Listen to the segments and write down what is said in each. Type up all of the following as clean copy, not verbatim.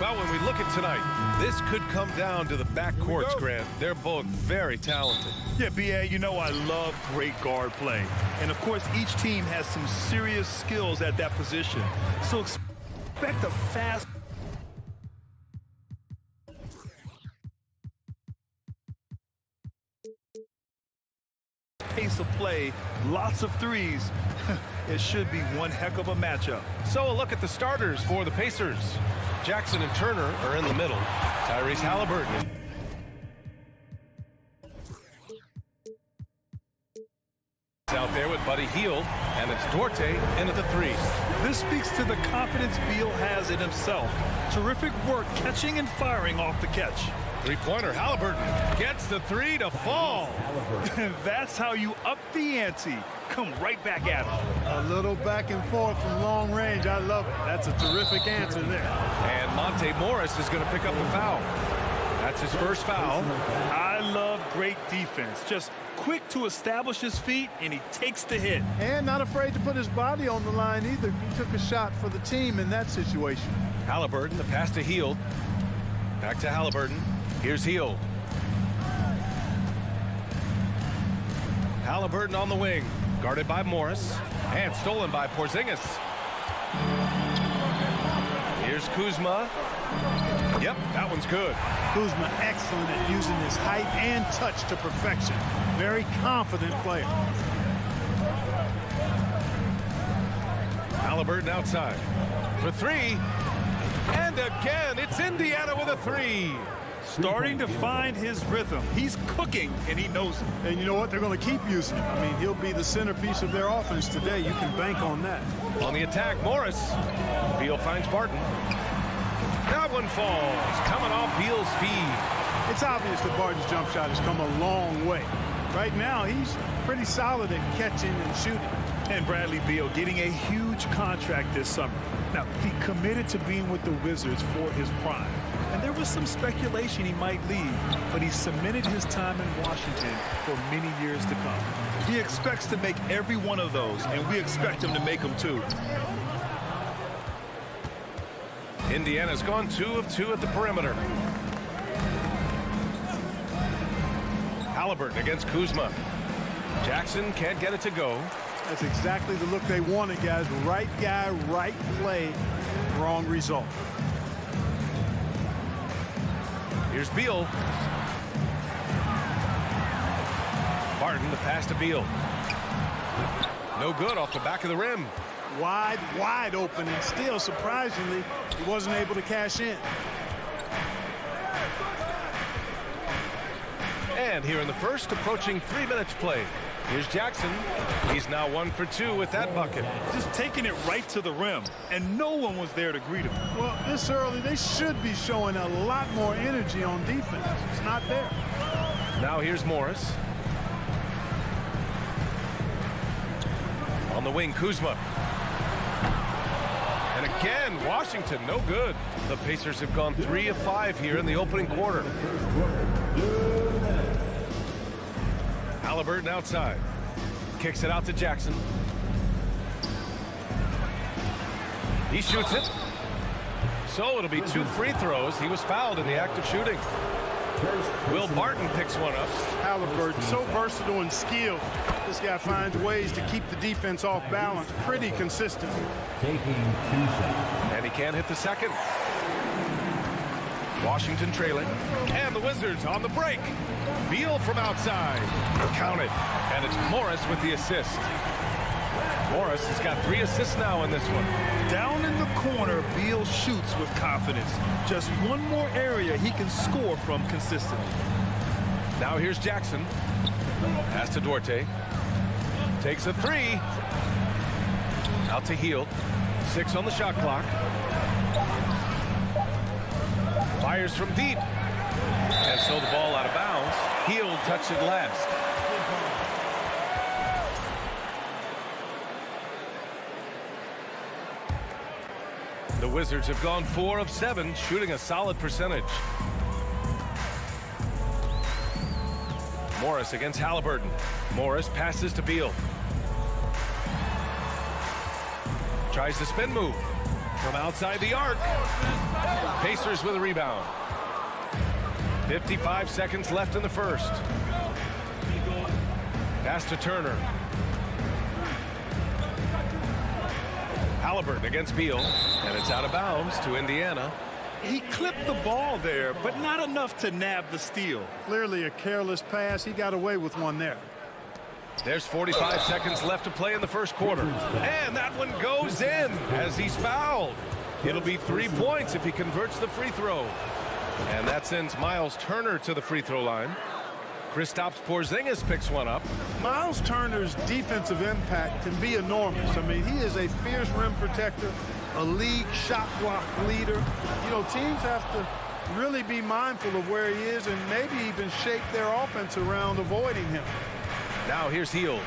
Well, when we look at tonight, this could come down to the backcourts, Grant. They're both very talented. Yeah, B.A., you know I love great guard play. And, of course, each team has some serious skills at that position. So expect a fast pace of play, lots of threes. It should be one heck of a matchup. So a look at the starters for the Pacers. Jackson and Turner are in the middle. Tyrese Halliburton. Out there with Buddy Hield, and it's Duarte in at the three. This speaks to the confidence Beal has in himself. Terrific work catching and firing off the catch. Three-pointer, Halliburton gets the three to fall. That's how you up the ante. Come right back at him. A little back and forth from long range. I love it. That's a terrific answer there. And Monte Morris is going to pick up the foul. That's his first foul. I love great defense. Just quick to establish his feet, and he takes the hit. And not afraid to put his body on the line either. He took a shot for the team in that situation. Halliburton, the pass to Hield. Back to Halliburton. Here's Hield. Halliburton on the wing. Guarded by Morris. And stolen by Porzingis. Here's Kuzma. Yep, that one's good. Kuzma excellent at using his height and touch to perfection. Very confident player. Halliburton outside for three. And again, it's Indiana with a three. Starting to find his rhythm. He's cooking, and he knows it. And you know what? They're going to keep using him. I mean, he'll be the centerpiece of their offense today. You can bank on that. On the attack, Morris. Beal finds Barton. That one falls, coming off Beal's feed. It's obvious that Barton's jump shot has come a long way. Right now, he's pretty solid at catching and shooting. And Bradley Beal getting a huge contract this summer. Now, he committed to being with the Wizards for his prime. And there was some speculation he might leave, but he cemented his time in Washington for many years to come. He expects to make every one of those, and we expect him to make them too. Indiana's gone 2 of 2 at the perimeter. Halliburton against Kuzma. Jackson can't get it to go. That's exactly the look they wanted, guys. Right guy, right play, wrong result. Here's Beal. Barton, the pass to Beal. No good off the back of the rim. Wide open, and still, surprisingly, he wasn't able to cash in. And here in the first, approaching 3 minutes played. Here's Jackson. He's now 1 for 2 with that bucket. Just taking it right to the rim, and no one was there to greet him. Well, this early, they should be showing a lot more energy on defense. It's not there. Now here's Morris. On the wing, Kuzma. And again, Washington, no good. The Pacers have gone 3 of 5 here in the opening quarter. Halliburton outside. Kicks it out to Jackson. He shoots it. So it'll be 2 free throws. He was fouled in the act of shooting. Will Barton picks one up. Halliburton, so versatile and skilled. This guy finds ways to keep the defense off balance pretty consistently. And he can't hit the second. Washington trailing. And the Wizards on the break. Beal from outside. Counted. And it's Morris with the assist. Morris has got 3 assists now in this one. Down in the corner, Beal shoots with confidence. Just one more area he can score from consistently. Now here's Jackson. Pass to Duarte. Takes a 3. Out to Hield. 6 on the shot clock. Fires from deep. And so the ball out of bounds. Hield touched it last. The Wizards have gone 4 of 7, shooting a solid percentage. Morris against Halliburton. Morris passes to Beal. Tries the spin move from outside the arc. Pacers with a rebound. 55 seconds left in the first. Pass to Turner. Halliburton against Beal, and it's out of bounds to Indiana. He clipped the ball there, but not enough to nab the steal. Clearly a careless pass. He got away with one there. There's 45 seconds left to play in the first quarter. And that one goes in as he's fouled. It'll be 3 points if he converts the free throw. And that sends Miles Turner to the free throw line. Kristaps Porzingis picks one up. Miles Turner's defensive impact can be enormous. I mean, he is a fierce rim protector, a league shot block leader. You know, teams have to really be mindful of where he is and maybe even shape their offense around avoiding him. Now here's Hield.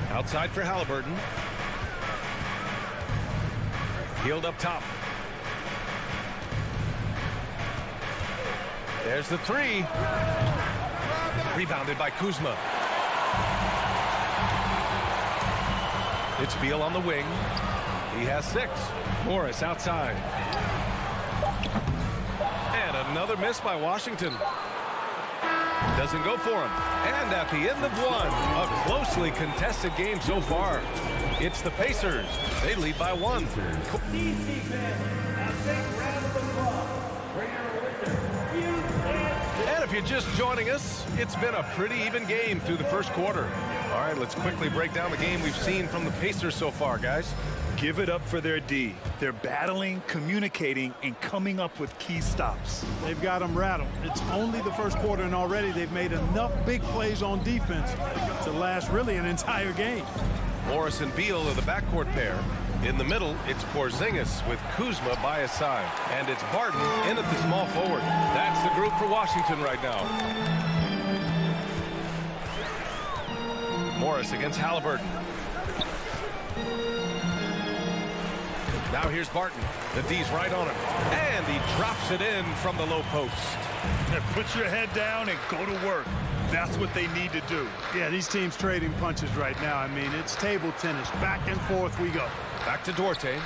Outside for Halliburton. Hield up top. There's the three. Rebounded by Kuzma. It's Beal on the wing. He has 6. Morris outside. And another miss by Washington. Doesn't go for him. And at the end of one, a closely contested game so far. It's the Pacers. They lead by 1. And if you're just joining us, it's been a pretty even game through the first quarter. All right, let's quickly break down the game we've seen from the Pacers so far, guys. Give it up for their D. They're battling, communicating, and coming up with key stops. They've got them rattled. It's only the first quarter, and already they've made enough big plays on defense to last really an entire game. Morris and Beal are the backcourt pair. In the middle, it's Porzingis with Kuzma by his side. And it's Barton in at the small forward. That's the group for Washington right now. Morris against Halliburton. Now here's Barton. The D's right on him. And he drops it in from the low post. Now put your head down and go to work. That's what they need to do. Yeah, these teams trading punches right now. I mean, it's table tennis. Back and forth we go. Back to Duarte.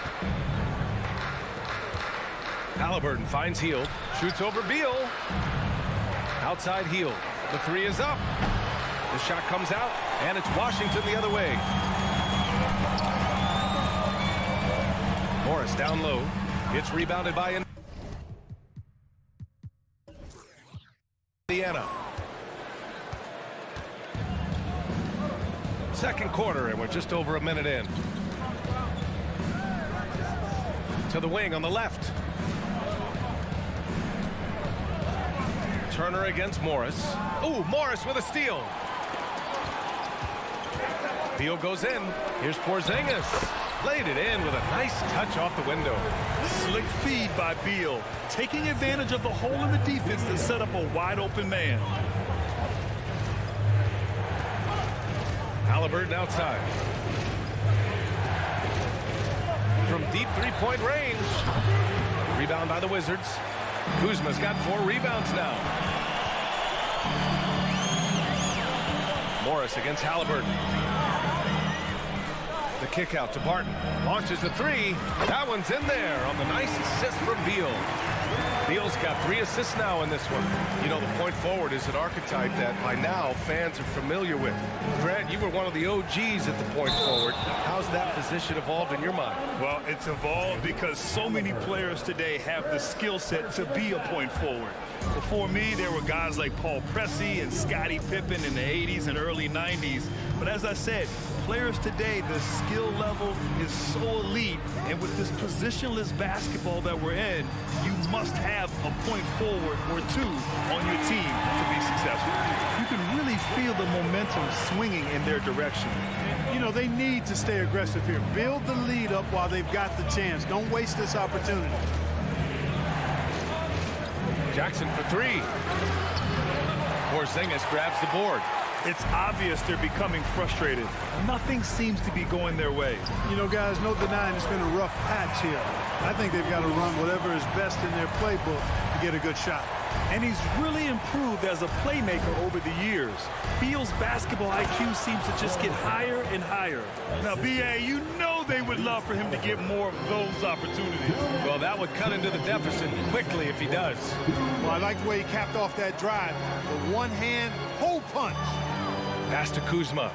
Halliburton finds Hield. Shoots over Beal. Outside Hield. The three is up. The shot comes out, and it's Washington the other way. Morris down low. It's rebounded by Indiana. Second quarter, and we're just over a minute in. To the wing on the left. Turner against Morris. Ooh, Morris with a steal. Beal goes in. Here's Porzingis. Laid it in with a nice touch off the window. Slick feed by Beal, taking advantage of the hole in the defense to set up a wide open man. Halliburton outside. From deep three-point range. Rebound by the Wizards. Kuzma's got 4 rebounds now. Morris against Halliburton. The kick out to Barton. Launches the 3. That one's in there on the nice assist from Beal. Beal's got 3 assists now in this one. You know, the point forward is an archetype that by now fans are familiar with. Grant, you were one of the OGs at the point forward. How's that position evolved in your mind? Well, it's evolved because so many players today have the skill set to be a point forward. Before me, there were guys like Paul Pressey and Scottie Pippen in the 80s and early 90s. But as I said, players today, the skill level is so elite. And with this positionless basketball that we're in, you must have a point forward or 2 on your team to be successful. You can really feel the momentum swinging in their direction. You know, they need to stay aggressive here. Build the lead up while they've got the chance. Don't waste this opportunity. Jackson for 3. Porzingis grabs the board. It's obvious they're becoming frustrated. Nothing seems to be going their way. You know, guys, no denying it's been a rough patch here. I think they've got to run whatever is best in their playbook to get a good shot. And he's really improved as a playmaker over the years. Beal's basketball IQ seems to just get higher and higher. Now, B.A., you know they would love for him to get more of those opportunities. Well, that would cut into the deficit quickly if he does. Well, I like the way he capped off that drive. The one-hand hole punch. Pass to Kuzma.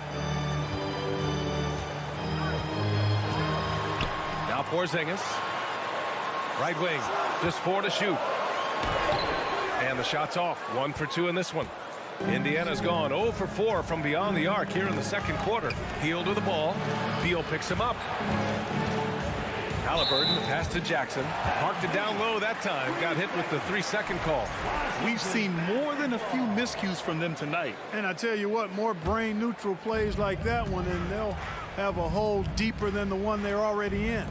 Now Porzingis. Right wing. Just 4 to shoot. And the shot's off. 1 for 2 in this one. Indiana's gone 0 for 4 from beyond the arc here in the second quarter. Hield with the ball. Beal picks him up. Halliburton, pass to Jackson. Marked it down low that time. Got hit with the 3-second call. We've seen more than a few miscues from them tonight. And I tell you what, more brain-neutral plays like that one, and they'll have a hole deeper than the one they're already in.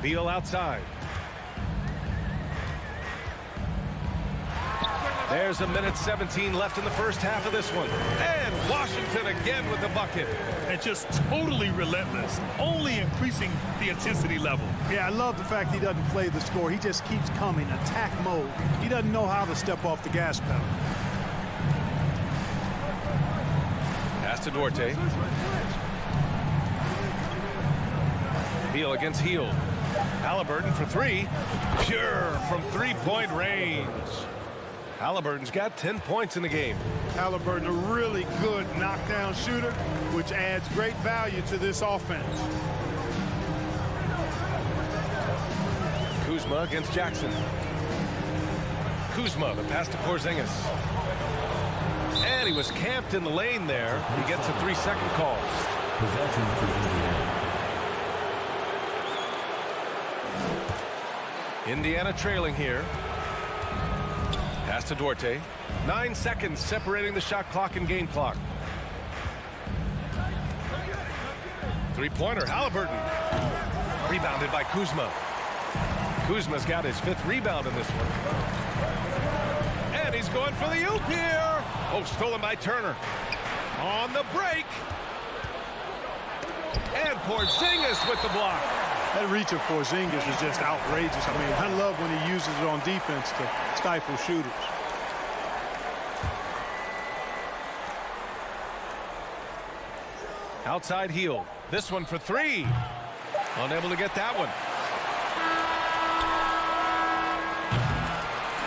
Beal outside. There's a minute 17 left in the first half of this one. And Washington again with the bucket. And just totally relentless, only increasing the intensity level. Yeah, I love the fact he doesn't play the score. He just keeps coming, attack mode. He doesn't know how to step off the gas pedal. Pass to Duarte. Beal against Heel. Halliburton for three. Pure from three-point range. Halliburton's got 10 points in the game. Halliburton, a really good knockdown shooter, which adds great value to this offense. Kuzma against Jackson. Kuzma, the pass to Porzingis. And he was camped in the lane there. He gets a 3-second call. Possession for Indiana. Indiana trailing here. Pass to Duarte. 9 seconds separating the shot clock and game clock. Three-pointer, Halliburton. Rebounded by Kuzma. Kuzma's got his 5th rebound in this one. And he's going for the oop here. Oh, stolen by Turner. On the break. And Porzingis with the block. That reach of Porzingis is just outrageous. I mean, I love when he uses it on defense to stifle shooters. Outside Heel. This one for 3. Unable to get that one.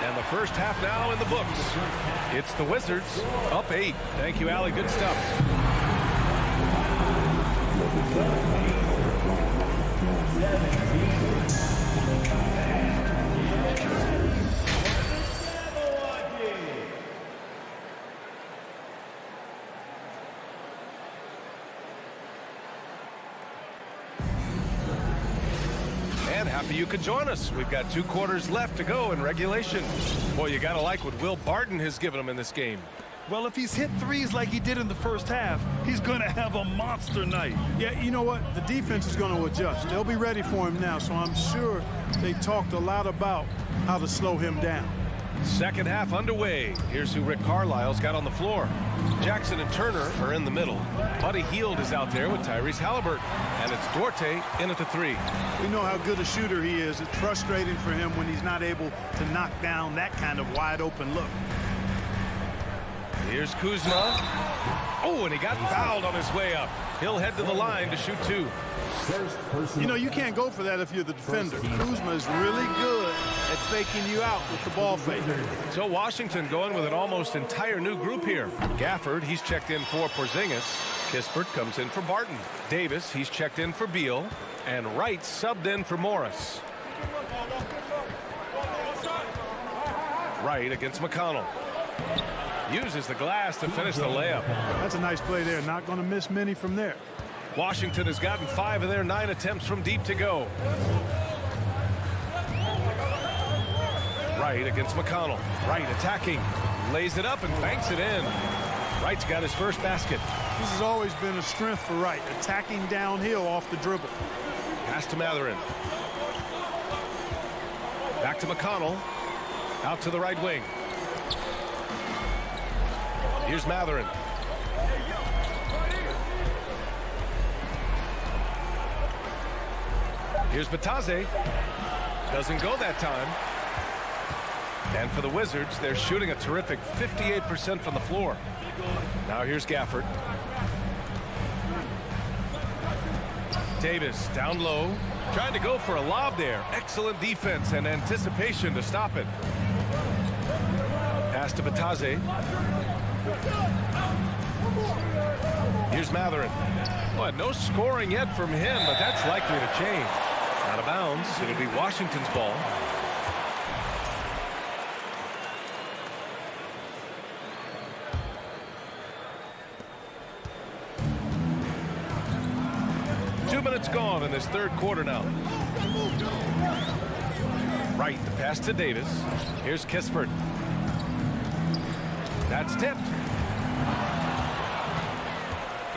And the first half now in the books. It's the Wizards up 8. Thank you, Allie. Good stuff. And happy you could join us. We've got 2 quarters left to go in regulation. Boy, you gotta like what Will Barton has given him in this game. Well, if he's hit threes like he did in the first half, he's going to have a monster night. Yeah, you know what? The defense is going to adjust. They'll be ready for him now, so I'm sure they talked a lot about how to slow him down. Second half underway. Here's who Rick Carlisle's got on the floor. Jackson and Turner are in the middle. Buddy Hield is out there with Tyrese Halliburton. And it's Duarte in at the 3. We know how good a shooter he is. It's frustrating for him when he's not able to knock down that kind of wide-open look. Here's Kuzma. Oh, and he got fouled on his way up. He'll head to the line to shoot 2. You know, you can't go for that if you're the defender. Kuzma is really good at faking you out with the ball fake. So Washington going with an almost entire new group here. Gafford, he's checked in for Porzingis. Kispert comes in for Barton. Davis, he's checked in for Beal. And Wright subbed in for Morris. Wright against McConnell. Uses the glass to finish the layup. That's a nice play there. Not going to miss many from there. Washington has gotten 5 of their 9 attempts from deep to go. Wright against McConnell. Wright attacking. Lays it up and banks it in. Wright's got his first basket. This has always been a strength for Wright, attacking downhill off the dribble. Pass to Matherin. Back to McConnell. Out to the right wing. Here's Matherin. Here's Batase. Doesn't go that time. And for the Wizards, they're shooting a terrific 58% from the floor. Now here's Gafford. Davis down low. Trying to go for a lob there. Excellent defense and anticipation to stop it. Pass to Batase. Here's Matherin. Well, no scoring yet from him, but that's likely to change. Out of bounds. It'll be Washington's ball. Two minutes gone in this third quarter now. Right, the pass to Davis. Here's Kispert. That's tipped.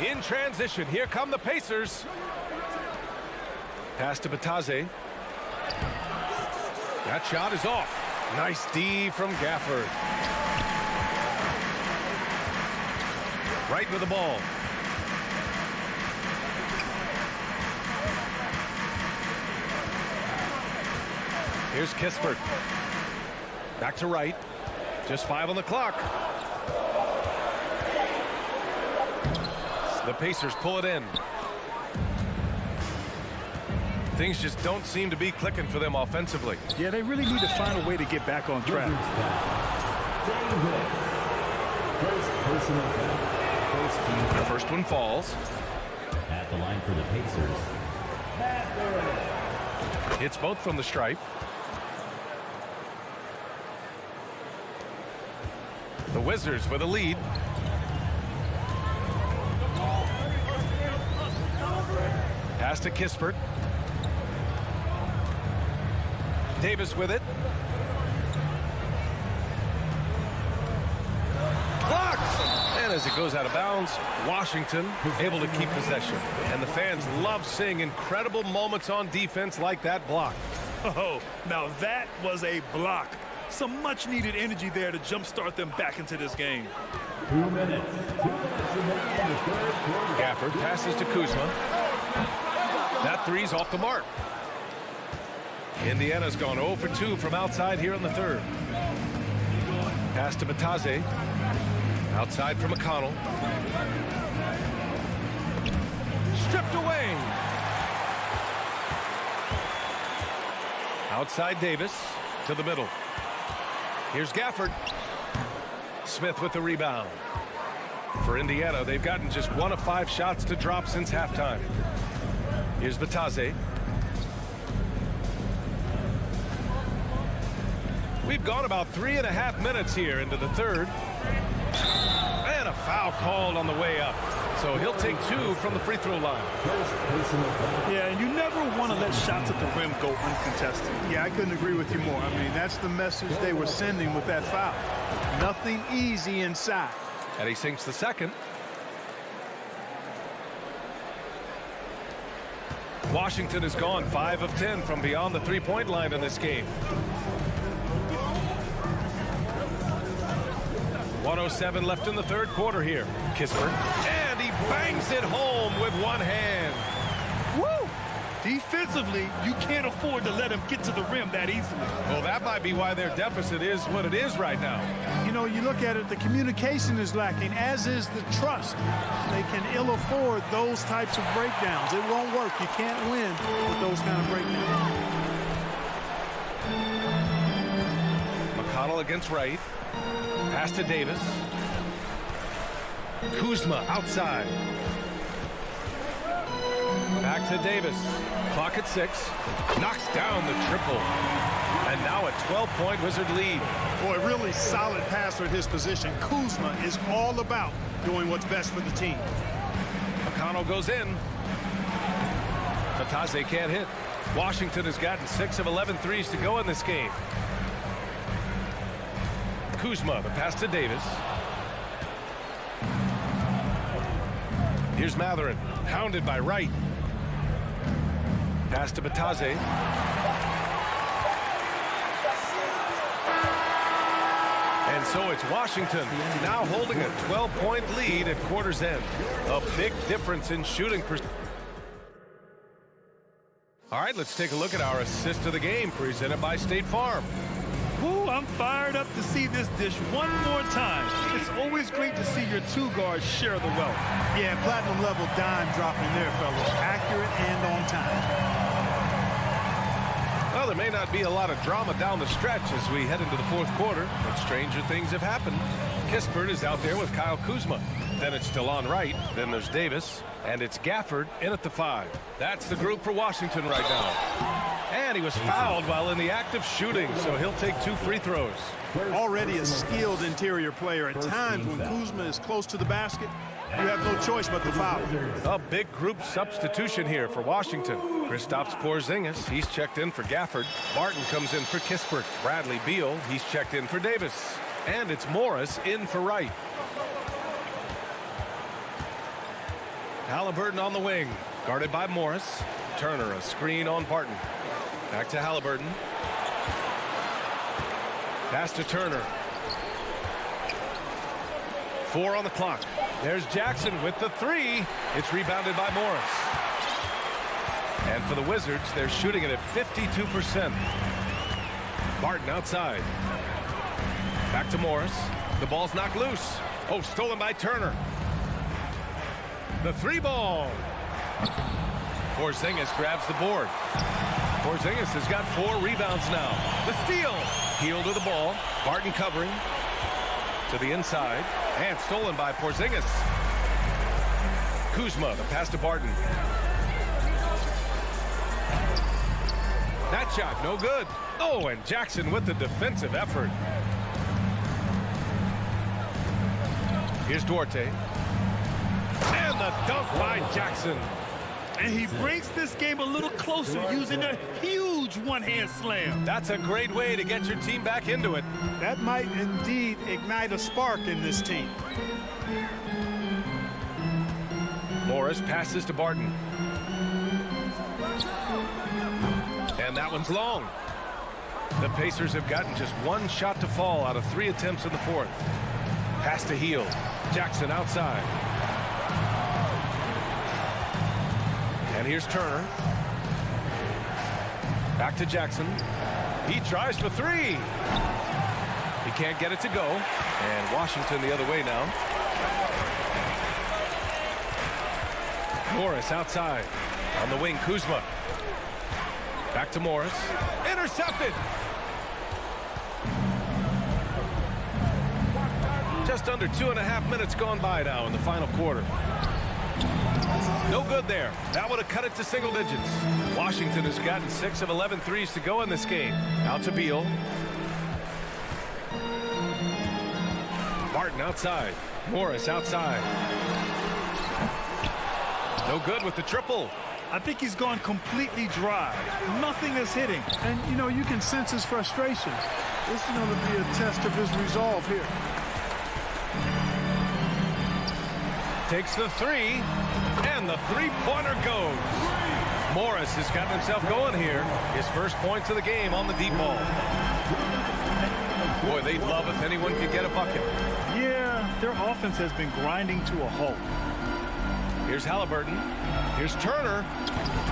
In transition, here come the Pacers. Pass to Batase. That shot is off. Nice D from Gafford. Right with the ball. Here's Kispert. Back to Wright. Just 5 on the clock. The Pacers pull it in. Things just don't seem to be clicking for them offensively. Yeah, they really need to find a way to get back on track. First personal foul. First team The first one falls. at the line for the Pacers. Hits both from the stripe. The Wizards with a lead. Pass to Kispert. Davis with it. Blocked! And as it goes out of bounds, Washington able to keep possession. And the fans love seeing incredible moments on defense like that block. Oh, now that was a block. Some much-needed energy there to jumpstart them back into this game. 2 minutes. 2 minutes remaining in the third quarter. Gafford passes to Kuzma. That three's off the mark. Indiana's gone 0 for 2 from outside here in the third. Pass to Bataze. Outside for McConnell. Stripped away. Outside Davis to the middle. Here's Gafford. Smith with the rebound. For Indiana, they've gotten just 1 of 5 shots to drop since halftime. Here's Bataze. We've gone about 3.5 minutes here into the third. And a foul called on the way up. So he'll take 2 from the free throw line. First personal foul. Yeah, and you never want to let shots at the rim go uncontested. Yeah, I couldn't agree with you more. I mean, that's the message they were sending with that foul. Nothing easy inside. And he sinks the second. Washington has gone 5 of 10 from beyond the three-point line in this game. 1:07 left in the third quarter here. Kispert. And he bangs it home with one hand. Woo! Defensively, you can't afford to let him get to the rim that easily. Well, that might be why their deficit is what it is right now. You know, you look at it, the communication is lacking, as is the trust. They can ill afford those types of breakdowns. It won't work. You can't win with those kind of breakdowns. McConnell against Wright. Pass to Davis. Kuzma outside. Back to Davis. Clock at 6. Knocks down the triple. And now a 12-point Wizard lead. Boy, really solid passer at his position. Kuzma is all about doing what's best for the team. McConnell goes in. Bataze can't hit. Washington has gotten 6 of 11 threes to go in this game. Kuzma, the pass to Davis. Here's Matherin, hounded by Wright. Pass to Bataze. And so it's Washington now holding a 12-point lead at quarter's end. A big difference in shooting percentage. All right, let's take a look at our assist of the game presented by State Farm. Woo, I'm fired up to see this dish one more time. It's always great to see your 2 guards share the wealth. Yeah, platinum level dime dropping there, fellas. Accurate and on time. Well, there may not be a lot of drama down the stretch as we head into the fourth quarter, but stranger things have happened. Kispert is out there with Kyle Kuzma. Then it's DeLon Wright. Then there's Davis. And it's Gafford in at the 5. That's the group for Washington right now. And he was fouled while in the act of shooting, so he'll take 2 free throws. Already a skilled interior player. At times when Kuzma is close to the basket, you have no choice but to foul. A big group substitution here for Washington. Kristaps Porzingis, he's checked in for Gafford. Barton comes in for Kispert. Bradley Beal, he's checked in for Davis. And it's Morris in for Wright. Halliburton on the wing, guarded by Morris. Turner, a screen on Barton. Back to Halliburton. Pass to Turner. 4 on the clock. There's Jackson with the 3. It's rebounded by Morris. And for the Wizards, they're shooting it at 52%. Barton outside. Back to Morris. The ball's knocked loose. Oh, stolen by Turner. The 3 ball. Porzingis grabs the board. Porzingis has got 4 rebounds now. The steal. Heel to the ball. Barton covering. To the inside. And stolen by Porzingis. Kuzma, the pass to Barton. That shot, no good. Oh, and Jackson with the defensive effort. Here's Duarte. And the dunk by Jackson. And he brings this game a little closer using a huge one-hand slam. That's a great way to get your team back into it. That might indeed ignite a spark in this team. Morris passes to Barton. And that one's long. The Pacers have gotten just 1 shot to fall out of 3 attempts in the 4th. Pass to Heel. Jackson outside. And here's Turner. Back to Jackson. He tries for 3. He can't get it to go. And Washington the other way now. Morris outside. On the wing, Kuzma. Back to Morris. Intercepted. Just under 2.5 minutes gone by now in the final quarter. No good there. That would have cut it to single digits. Washington has gotten 6 of 11 threes to go in this game. Out to Beal. Barton outside. Morris outside. No good with the triple. I think he's gone completely dry. Nothing is hitting. And, you know, you can sense his frustration. This is going to be a test of his resolve here. Takes the 3, and the 3-pointer goes. Morris has gotten himself going here. His first points of the game on the deep ball. Boy, they'd love if anyone could get a bucket. Yeah, their offense has been grinding to a halt. Here's Halliburton. Here's Turner.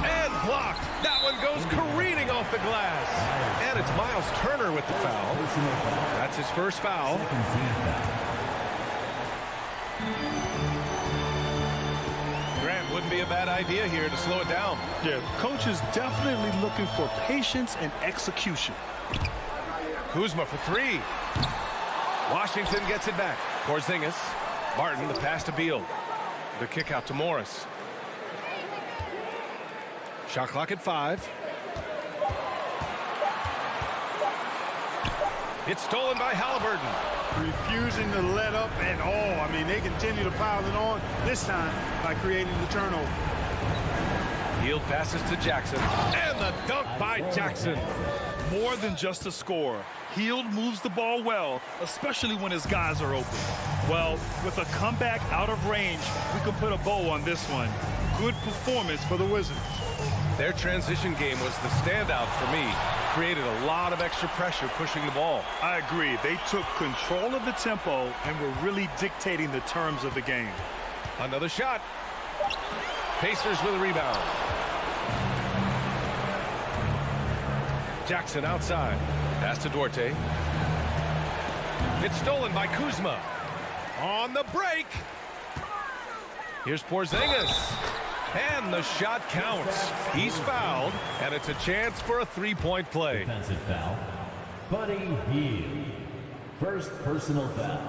And blocked. That one goes careening off the glass. And it's Miles Turner with the foul. That's his first foul. Grant, wouldn't be a bad idea here to slow it down. Yeah, the coach is definitely looking for patience and execution. Kuzma for 3. Washington gets it back. Porzingis. Barton, the pass to Beal. The kick out to Morris. Shot clock at 5. It's stolen by Halliburton. Refusing to let up at all. I mean, they continue to pile it on, this time by creating the turnover. Hield passes to Jackson. And the dunk by Jackson. More than just a scorer. Hield moves the ball well, especially when his guys are open. Well, with a comeback out of range, we can put a bow on this one. Good performance for the Wizards. Their transition game was the standout for me. Created a lot of extra pressure pushing the ball. I agree. They took control of the tempo and were really dictating the terms of the game. Another shot. Pacers with a rebound. Jackson outside. Pass to Duarte. It's stolen by Kuzma. On the break. Here's Porzingis. And the shot counts. He's fouled, and it's a chance for a 3-point play. Defensive foul. Buddy Hield. First personal foul.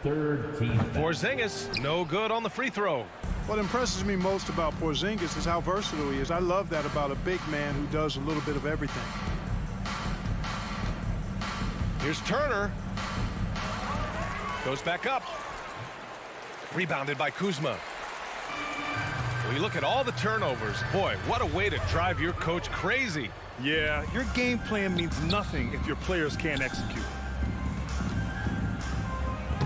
Third team foul. Porzingis, no good on the free throw. What impresses me most about Porzingis is how versatile he is. I love that about a big man who does a little bit of everything. Here's Turner. Goes back up. Rebounded by Kuzma. We look at all the turnovers. Boy, what a way to drive your coach crazy. Yeah, your game plan means nothing if your players can't execute.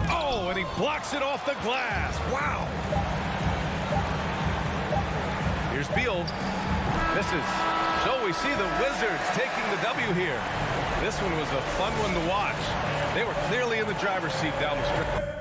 Oh, and he blocks it off the glass. Wow. Here's Beal. Misses. So we see the Wizards taking the W here. This one was a fun one to watch. They were clearly in the driver's seat down the stretch.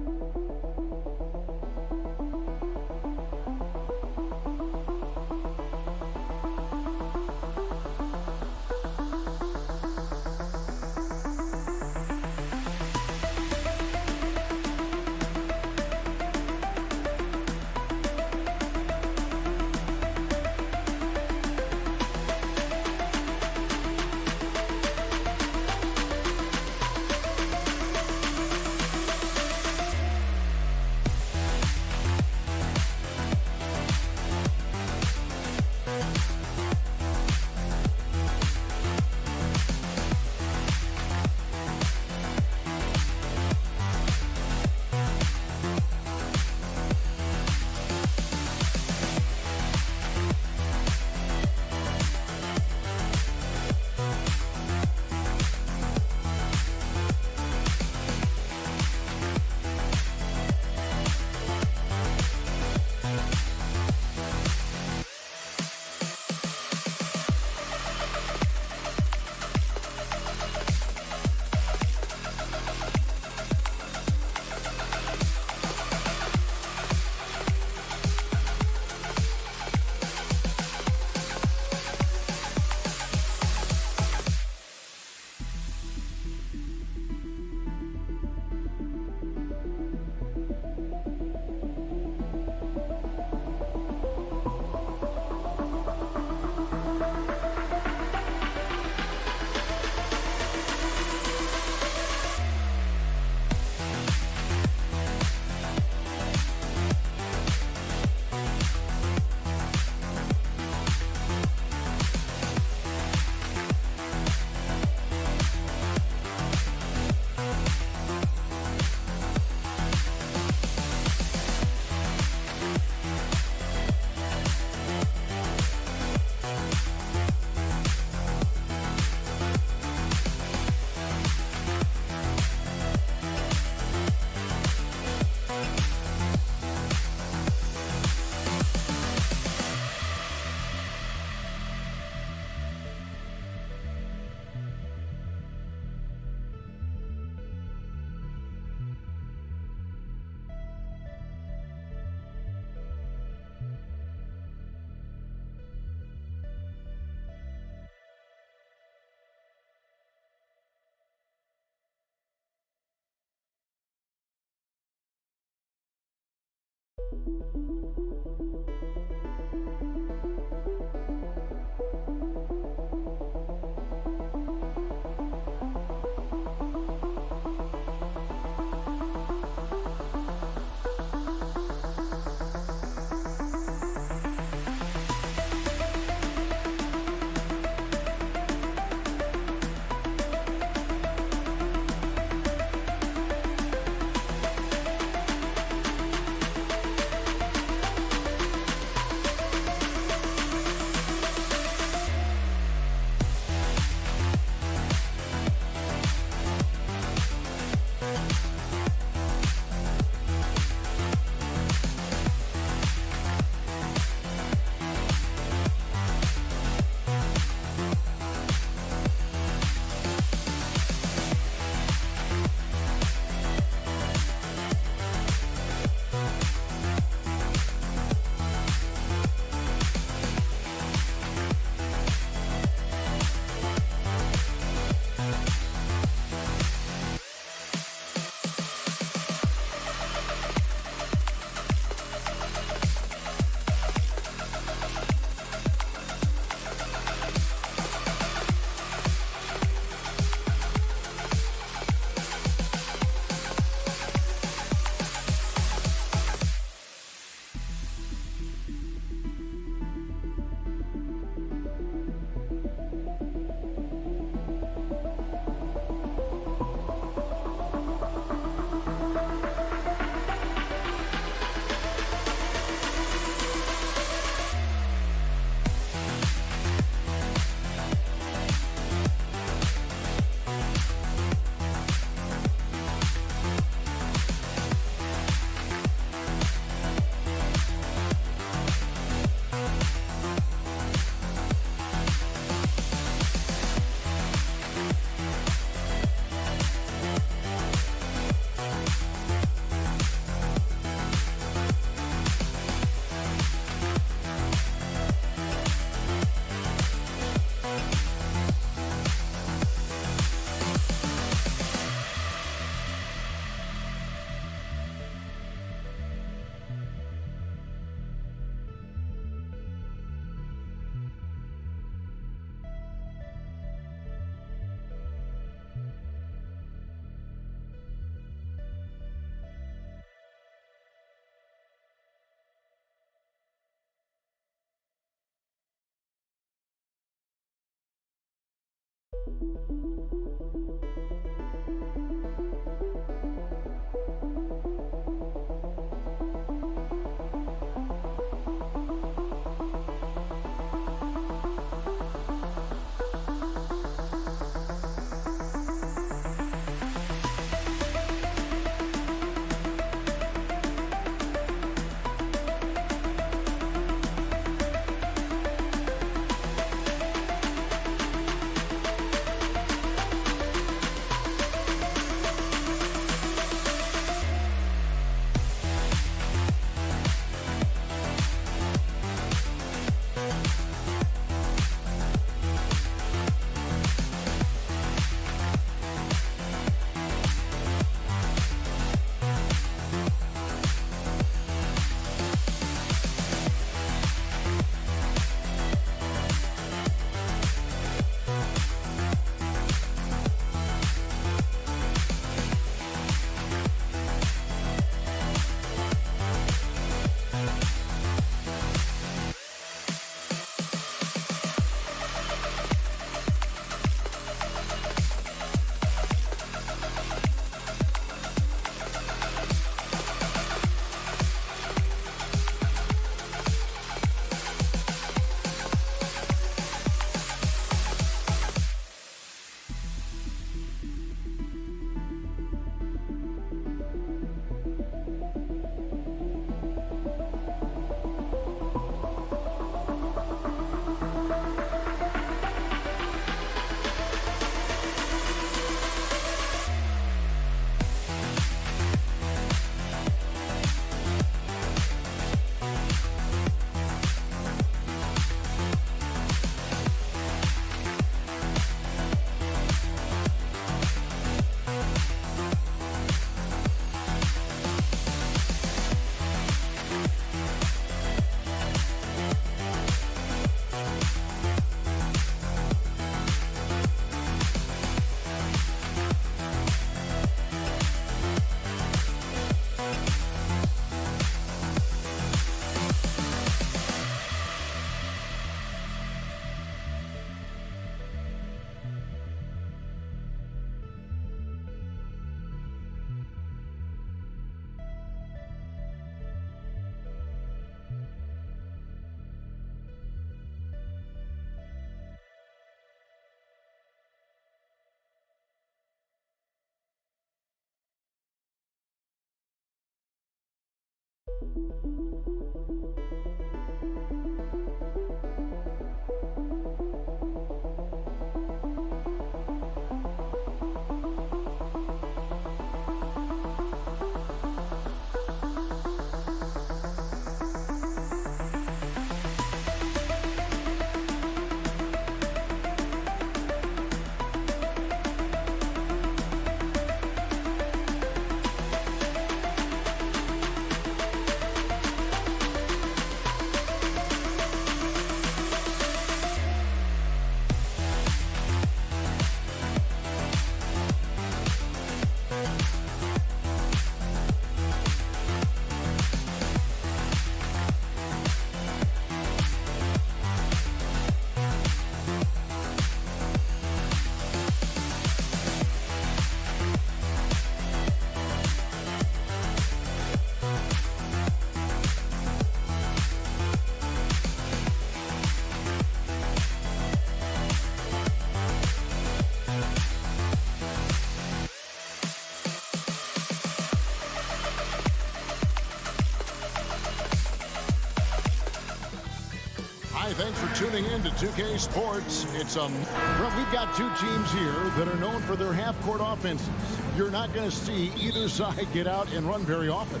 Hi, thanks for tuning in to 2K Sports. Well, we've got two teams here that are known for their half-court offenses. You're not going to see either side get out and run very often.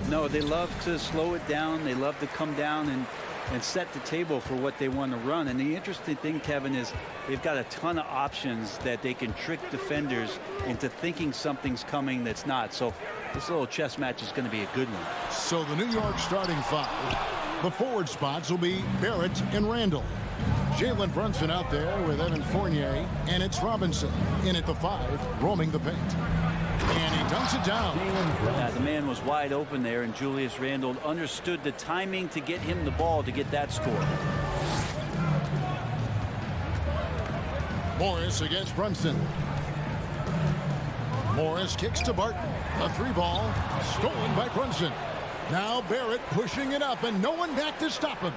No, they love to slow it down. They love to come down and set the table for what they want to run. And the interesting thing, Kevin, is they've got a ton of options that they can trick defenders into thinking something's coming that's not. So this little chess match is going to be a good one. So the New York starting five. The forward spots will be Barrett and Randall. Jalen Brunson out there with Evan Fournier, and it's Robinson in at the 5, roaming the paint. And he dunks it down. Yeah, the man was wide open there, and Julius Randle understood the timing to get him the ball to get that score. Morris against Brunson. Morris kicks to Barton. A 3-ball stolen by Brunson. Now Barrett pushing it up, and no one back to stop him.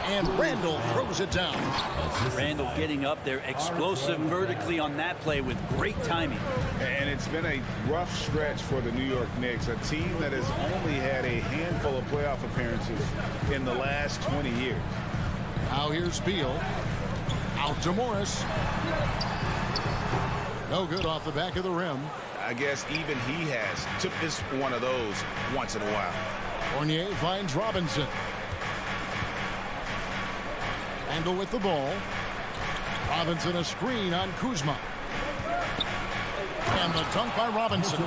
And Randall throws it down. Randall getting up there, explosive vertically on that play with great timing. And it's been a rough stretch for the New York Knicks, a team that has only had a handful of playoff appearances in the last 20 years. Now here's Beal. Out to Morris. No good off the back of the rim. I guess even he is one of those once in a while. Fournier finds Robinson. Randall with the ball. Robinson a screen on Kuzma. And the dunk by Robinson.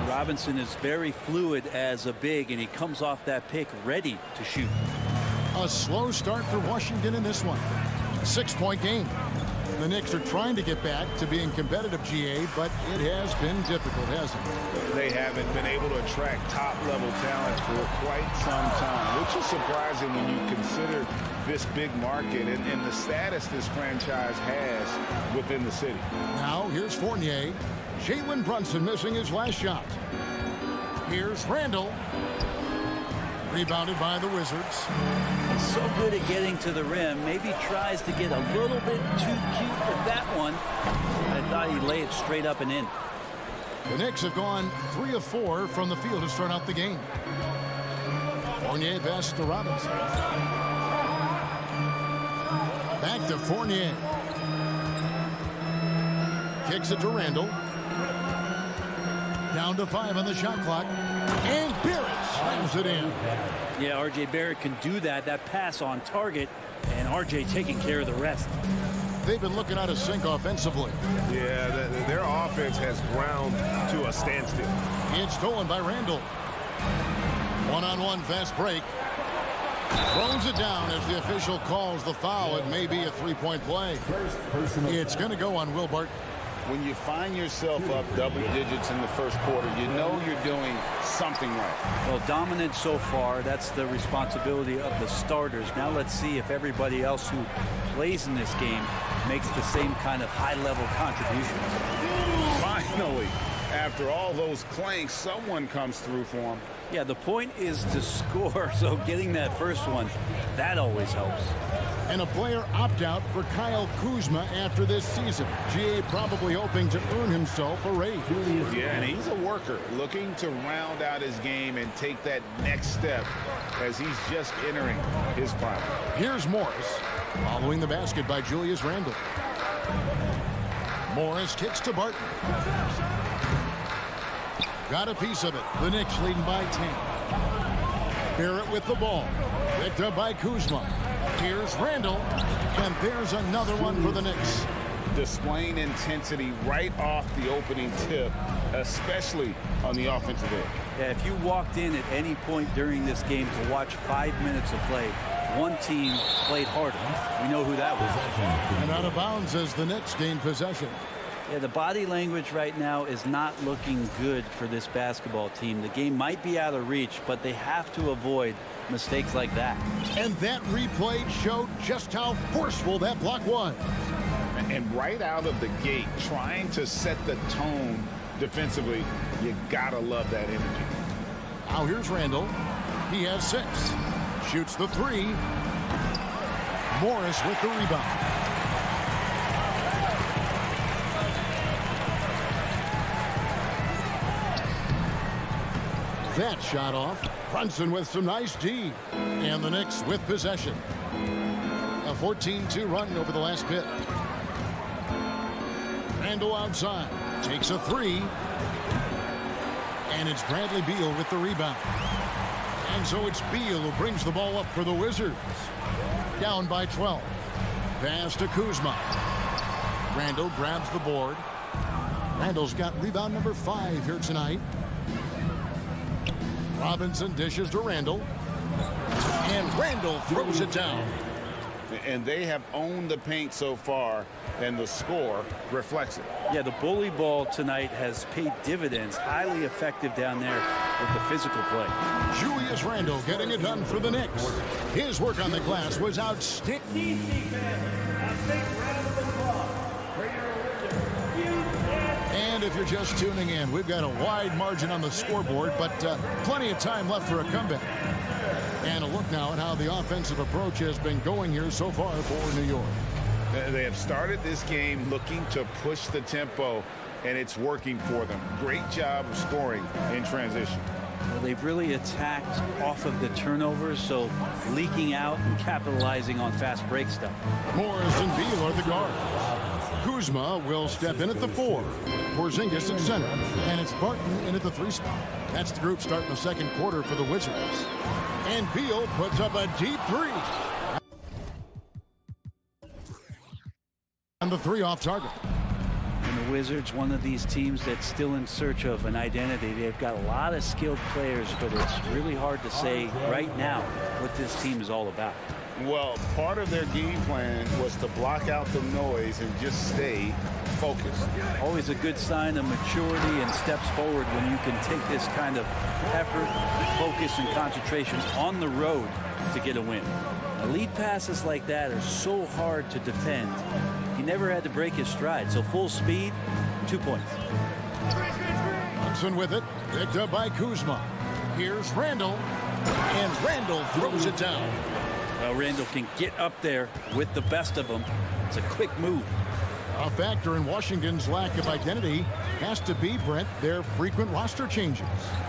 Robinson is very fluid as a big, and he comes off that pick ready to shoot. A slow start for Washington in this one. 6-point game. The Knicks are trying to get back to being competitive, GA, but it has been difficult, hasn't it? They haven't been able to attract top-level talent for quite some time, which is surprising when you consider this big market and the status this franchise has within the city. Now, here's Fournier. Jalen Brunson missing his last shot. Here's Randall. Rebounded by the Wizards. He's so good at getting to the rim. Maybe tries to get a little bit too cute with that one. I thought he'd lay it straight up and in. The Knicks have gone 3 of 4 from the field to start out the game. Fournier pass to Robinson. Back to Fournier. Kicks it to Randall. Down to 5 on the shot clock. And Barrett slams it in. Yeah, R.J. Barrett can do that. That pass on target. And R.J. taking care of the rest. They've been looking out of sync offensively. Yeah, their offense has ground to a standstill. It's stolen by Randall. One-on-one fast break. Throws it down as the official calls the foul. It may be a 3-point play. It's going to go on Will Barton. When you find yourself up double digits in the first quarter, you know you're doing something right. Well, dominant so far. That's the responsibility of the starters. Now let's see if everybody else who plays in this game makes the same kind of high-level contributions. Finally, after all those clanks, someone comes through for them. Yeah, the point is to score, so getting that first one, that always helps. And a player opt-out for Kyle Kuzma after this season. GA probably hoping to earn himself a raise. Yeah, and he's a worker looking to round out his game and take that next step as he's just entering his prime. Here's Morris, following the basket by Julius Randle. Morris kicks to Barton. Got a piece of it. The Knicks leading by 10. Barrett with the ball. Picked up by Kuzma. Here's Randle. And there's another one for the Knicks. Displaying intensity right off the opening tip, especially on the offensive end. Yeah, if you walked in at any point during this game to watch 5 minutes of play, one team played harder. We know who that was. And out of bounds as the Knicks gain possession. Yeah, the body language right now is not looking good for this basketball team. The game might be out of reach, but they have to avoid mistakes like that. And that replay showed just how forceful that block was. And right out of the gate, trying to set the tone defensively, you gotta love that energy. Now here's Randle. He has 6. Shoots the 3. Morris with the rebound. That shot off. Brunson with some nice D. And the Knicks with possession. A 14-2 run over the last bit. Randle outside. Takes a 3. And it's Bradley Beal with the rebound. And so it's Beal who brings the ball up for the Wizards. Down by 12. Pass to Kuzma. Randle grabs the board. Randle's got rebound number 5 here tonight. Robinson dishes to Randle. And Randle throws it down. And they have owned the paint so far, and the score reflects it. Yeah, the bully ball tonight has paid dividends. Highly effective down there with the physical play. Julius Randle getting it done for the Knicks. His work on the glass was outstanding. And if you're just tuning in, we've got a wide margin on the scoreboard, but plenty of time left for a comeback. And a look now at how the offensive approach has been going here so far for New York. They have started this game looking to push the tempo, and it's working for them. Great job of scoring in transition. Well, they've really attacked off of the turnovers, so leaking out and capitalizing on fast break stuff. Morris and Beal are the guards. Kuzma will step in at the 4. Porzingis at center. And it's Barton in at the 3 spot. That's the group starting the second quarter for the Wizards. And Beal puts up a deep 3. And the 3 off target. And the Wizards, one of these teams that's still in search of an identity. They've got a lot of skilled players, but it's really hard to say right now what this team is all about. Well, part of their game plan was to block out the noise and just stay focused. Always a good sign of maturity and steps forward when you can take this kind of effort, focus, and concentration on the road to get a win. Elite passes like that are so hard to defend. He never had to break his stride, so full speed, 2 points. Brunson with it, picked up by Kuzma. Here's Randle, and Randle throws it down. Well, Randle can get up there with the best of them. It's a quick move. A factor in Washington's lack of identity has to be, Brent, their frequent roster changes.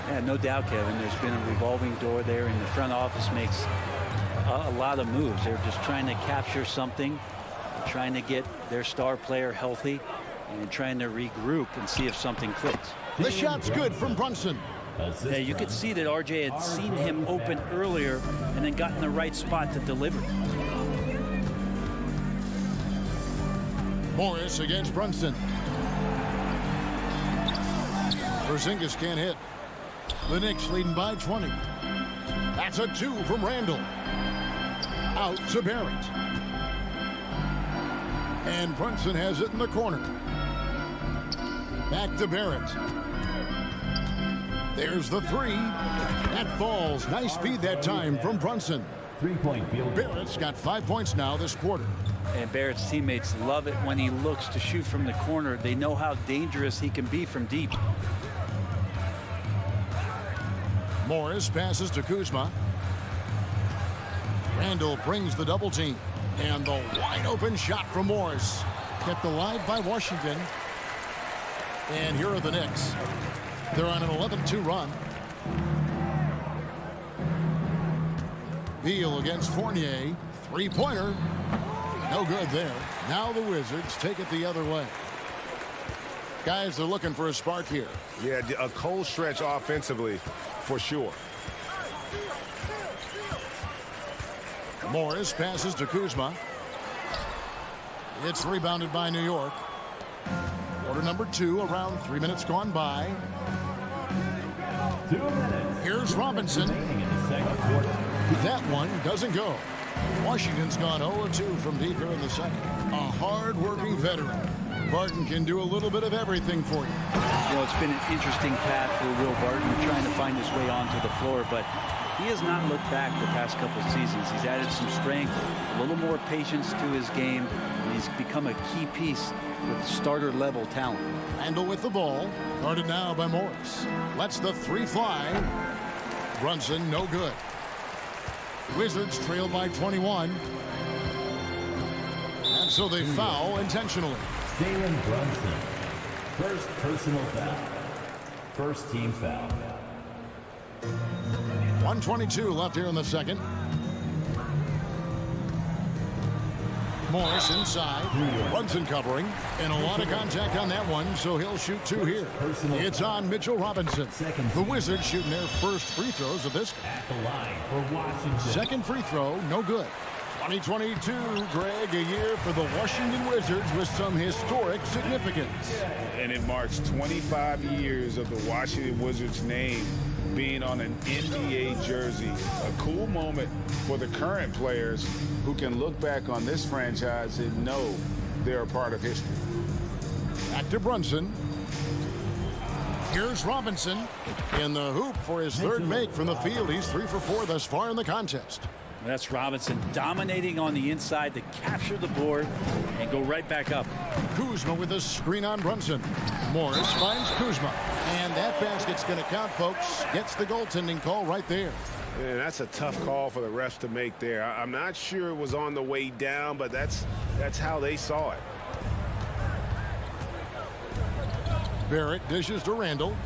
Yeah, no doubt, Kevin. There's been a revolving door there, and the front office makes a lot of moves. They're just trying to capture something, trying to get their star player healthy, and trying to regroup and see if something clicks. The shot's good from Brunson. Yeah, you could see that RJ had seen him open earlier and then got in the right spot to deliver. Morris against Brunson. Porzingis can't hit. The Knicks leading by 20. That's a 2 from Randle. Out to Barrett. And Brunson has it in the corner. Back to Barrett. There's the 3. That falls. Nice speed that time from Brunson. 3-point field. Barrett's got 5 points now this quarter. And Barrett's teammates love it when he looks to shoot from the corner. They know how dangerous he can be from deep. Morris passes to Kuzma. Randle brings the double team. And the wide open shot from Morris. Kept alive by Washington. And here are the Knicks. They're on an 11-2 run. Beal against Fournier. Three-pointer. No good there. Now the Wizards take it the other way. Guys, they're looking for a spark here. Yeah, a cold stretch offensively for sure. Morris passes to Kuzma. It's rebounded by New York. Quarter number 2, around 3 minutes gone by. 2 minutes. Here's Robinson. Remaining in the second quarter. That one doesn't go. Washington's gone 0-2 from deep here in the second. A hard-working veteran. Barton can do a little bit of everything for you. You know, it's been an interesting path for Will Barton trying to find his way onto the floor, but he has not looked back the past couple of seasons. He's added some strength, a little more patience to his game, and he's become a key piece with starter-level talent. Randle with the ball. Guarded now by Morris. Lets the 3 fly. Brunson, no good. Wizards trail by 21. And so they foul intentionally. Jalen Brunson. First personal foul. First team foul. 1:22 left here in the second. Morris inside. Brunson covering. And a lot of contact on that one, so he'll shoot 2 here. It's on Mitchell Robinson. The Wizards shooting their first free throws of this. At the line for Washington. Second free throw, no good. 2022, Greg, a year for the Washington Wizards with some historic significance. And it marks 25 years of the Washington Wizards name being on an NBA jersey. A cool moment for the current players who can look back on this franchise and know they're a part of history. Back to Brunson. Here's Robinson in the hoop for his third make from the field. He's 3 for 4 thus far in the contest. That's Robinson dominating on the inside to capture the board and go right back up. Kuzma with a screen on Brunson. Morris finds Kuzma. And that basket's going to count, folks. Gets the goaltending call right there. Man, that's a tough call for the refs to make there. I'm not sure it was on the way down, but that's how they saw it. Barrett dishes to Randle.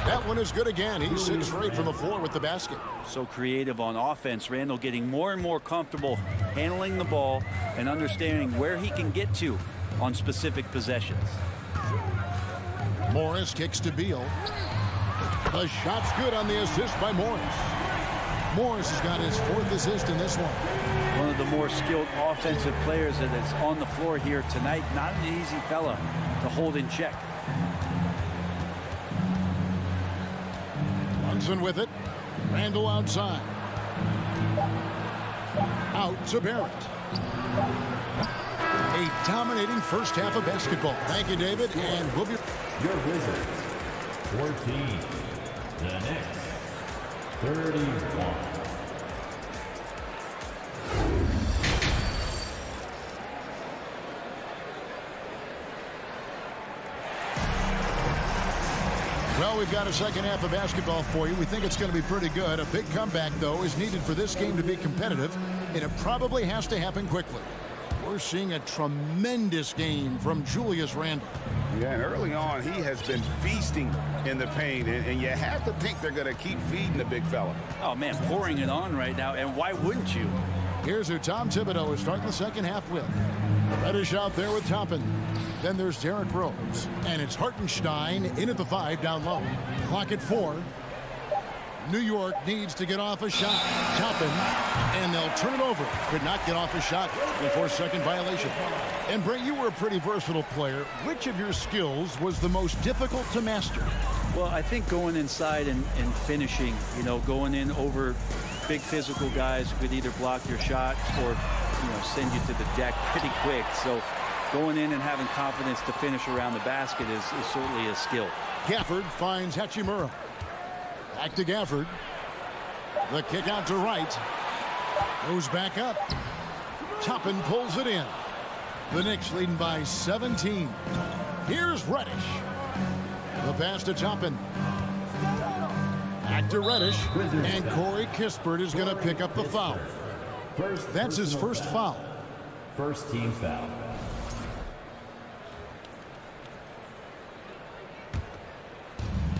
That one is good again. He's 6 straight from the floor with the basket. So creative on offense. Randle getting more and more comfortable handling the ball and understanding where he can get to on specific possessions. Morris kicks to Beal. The shot's good on the assist by Morris. Morris has got his 4th assist in this one. One of the more skilled offensive players that is on the floor here tonight. Not an easy fella to hold in check. Brunson with it. Randle outside. Out to Barrett. A dominating first half of basketball. Thank you, David, and we'll be... Your Wizards. 14. The Knicks. 31. Well, we've got a second half of basketball for you. We think it's going to be pretty good. A big comeback, though, is needed for this game to be competitive, and it probably has to happen quickly. We're seeing a tremendous game from Julius Randle. Yeah, and early on, he has been feasting in the paint, and you have to think they're going to keep feeding the big fella. Oh, man, pouring it on right now, and why wouldn't you? Here's who Tom Thibodeau is starting the second half with. Reddish out there with Toppin. Then there's Derrick Rose. And it's Hartenstein in at the 5 down low. Clock at 4. New York needs to get off a shot. Toppin, and they'll turn it over. Could not get off a shot before second violation. And Brent, you were a pretty versatile player. Which of your skills was the most difficult to master? Well, I think going inside and finishing, you know, going in over big physical guys who could either block your shot or, you know, send you to the deck pretty quick. So going in and having confidence to finish around the basket is certainly a skill. Gafford finds Hachimura. Back to Gafford. The kick out to right. Goes back up. Toppin pulls it in. The Knicks leading by 17. Here's Reddish. The pass to Toppin. Back to Reddish, and Corey Kispert is going to pick up the foul. That's his first foul. First team foul.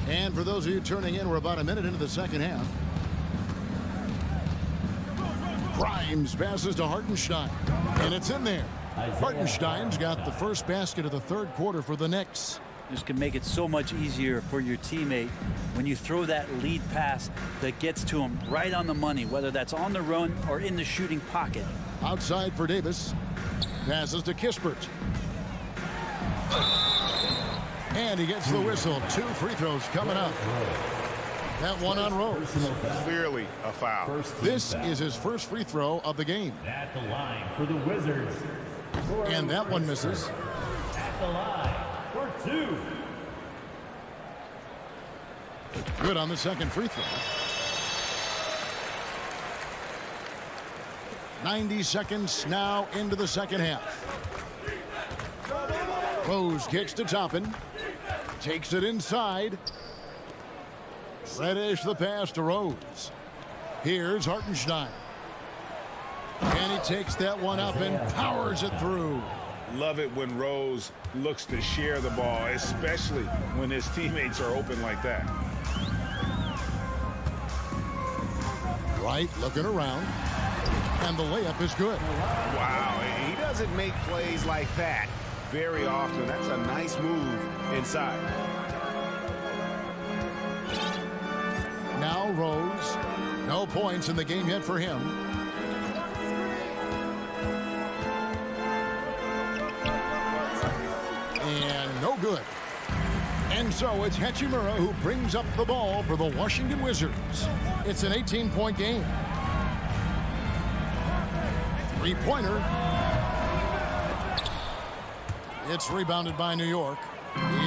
And for those of you turning in, we're about a minute into the second half. Grimes passes to Hartenstein, and it's in there. Hartenstein's got the first basket of the third quarter for the Knicks. This can make it so much easier for your teammate when you throw that lead pass that gets to him right on the money, whether that's on the run or in the shooting pocket. Outside for Davis. Passes to Kispert. And he gets the whistle. 2 free throws coming up. That one on Rose. Clearly a foul. This is his first free throw of the game. At the line for the Wizards. And that one misses. At the line for 2. Good on the second free throw. 90 seconds now into the second half. Rose kicks to Toppin. Takes it inside. Reddish the pass to Rose. Here's Hartenstein. And he takes that one up and powers it through. Love it when Rose looks to share the ball, especially when his teammates are open like that. Wright looking around. And the layup is good. Wow, he doesn't make plays like that very often. That's a nice move inside. Now Rose. No points in the game yet for him. And no good. And so it's Hachimura who brings up the ball for the Washington Wizards. It's an 18-point game. Three-pointer. It's rebounded by New York.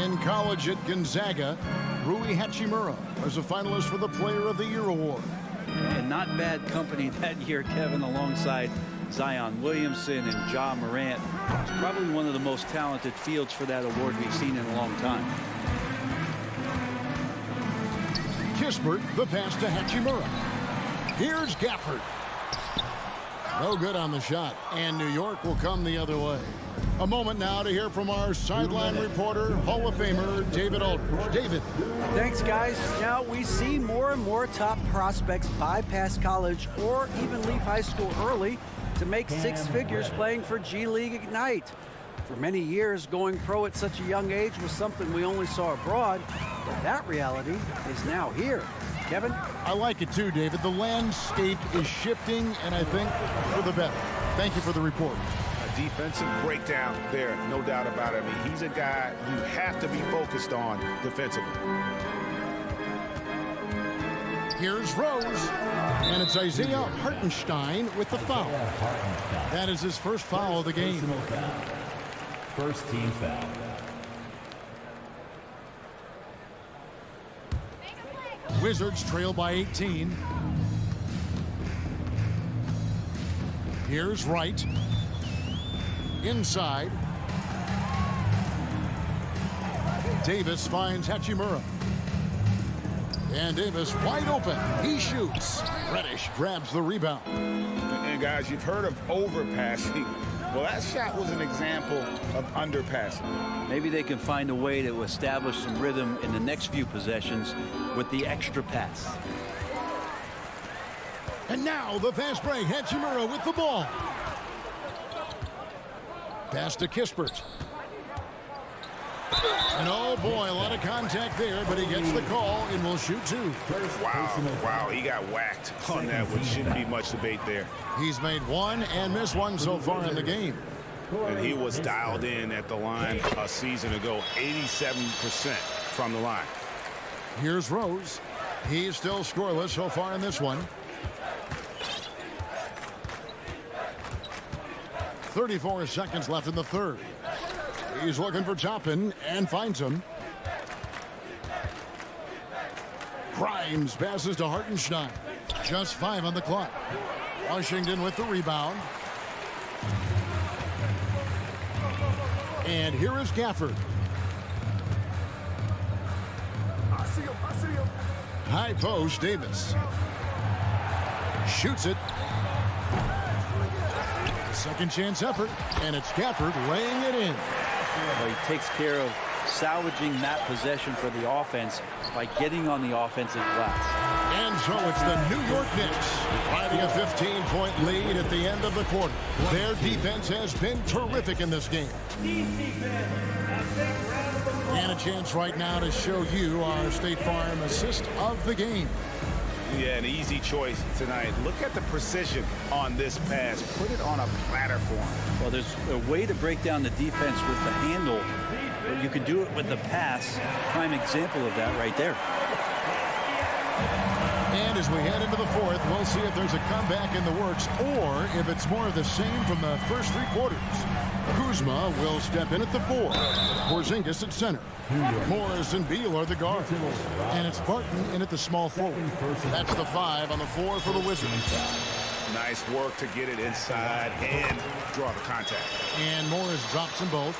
In college at Gonzaga, Rui Hachimura was a finalist for the Player of the Year award. And not bad company that year, Kevin, alongside Zion Williamson and Ja Morant. It's probably one of the most talented fields for that award we've seen in a long time. Kispert, the pass to Hachimura. Here's Gafford. No good on the shot, and New York will come the other way. A moment now to hear from our sideline reporter, Hall of Famer David Aldridge. David. Thanks, guys. Now, we see more and more top prospects bypass college or even leave high school early to make 6 figures playing for G League Ignite. For many years, going pro at such a young age was something we only saw abroad, but that reality is now here. Kevin? I like it too, David. The landscape is shifting, and I think for the better. Thank you for the report. A defensive breakdown there, no doubt about it. I mean, he's a guy you have to be focused on defensively. Here's Rose, and it's Isaiah Hartenstein with the foul. That is his first foul of the game. First team foul. Wizards trail by 18. Here's Wright. Inside. Davis finds Hachimura. And Davis wide open. He shoots. Reddish grabs the rebound. And guys, you've heard of overpassing. Well, that shot was an example of underpassing. Maybe they can find a way to establish some rhythm in the next few possessions with the extra pass. And now the fast break. Hachimura with the ball. Pass to Kispert. And oh boy, a lot of contact there, but he gets the call and will shoot 2. Wow, he got whacked on that, which shouldn't be much debate there. He's made 1 and missed 1 so far in the game. And he was dialed in at the line a season ago, 87% from the line. Here's Rose. He's still scoreless so far in this one. 34 seconds left in the third. He's looking for Toppin and finds him. Grimes passes to Hartenstein. Just 5 on the clock. Washington with the rebound. And here is Gafford. High post, Davis. Shoots it. Second chance effort, and it's Gafford laying it in. Well, he takes care of salvaging that possession for the offense by getting on the offensive glass. And so it's the New York Knicks riding a 15-point lead at the end of the quarter. Their defense has been terrific in this game. And a chance right now to show you our State Farm assist of the game. Yeah, an easy choice tonight. Look at the precision on this pass. Put it on a platter for him. Well, there's a way to break down the defense with the handle, but you can do it with the pass. Prime example of that right there. And as we head into the fourth, we'll see if there's a comeback in the works or if it's more of the same from the first three quarters. Kuzma will step in at the 4. Porzingis at center. Morris and Beal are the guards. And it's Barton in at the small forward. That's the 5 on the 4 for the Wizards. Nice work to get it inside and draw the contact. And Morris drops them both.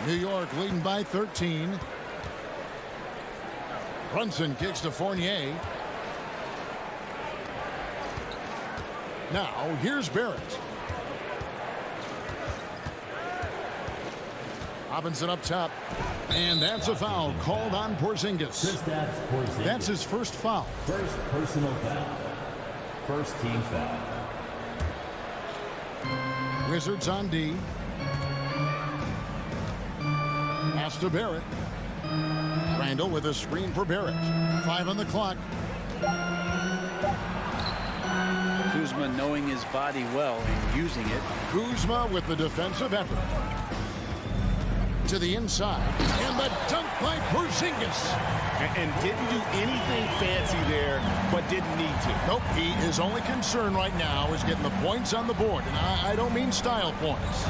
New York leading by 13. Brunson kicks to Fournier. Now, here's Barrett. Robinson up top. And that's a foul called on Porzingis. That's his first foul. First personal foul. First team foul. Wizards on D. Pass to Barrett. Randall with a screen for Barrett. 5 on the clock. Kuzma knowing his body well and using it. Kuzma with the defensive effort. To the inside. And the dunk by Porzingis. And didn't do anything fancy there, but didn't need to. Nope, he is only concern right now is getting the points on the board. And I don't mean style points.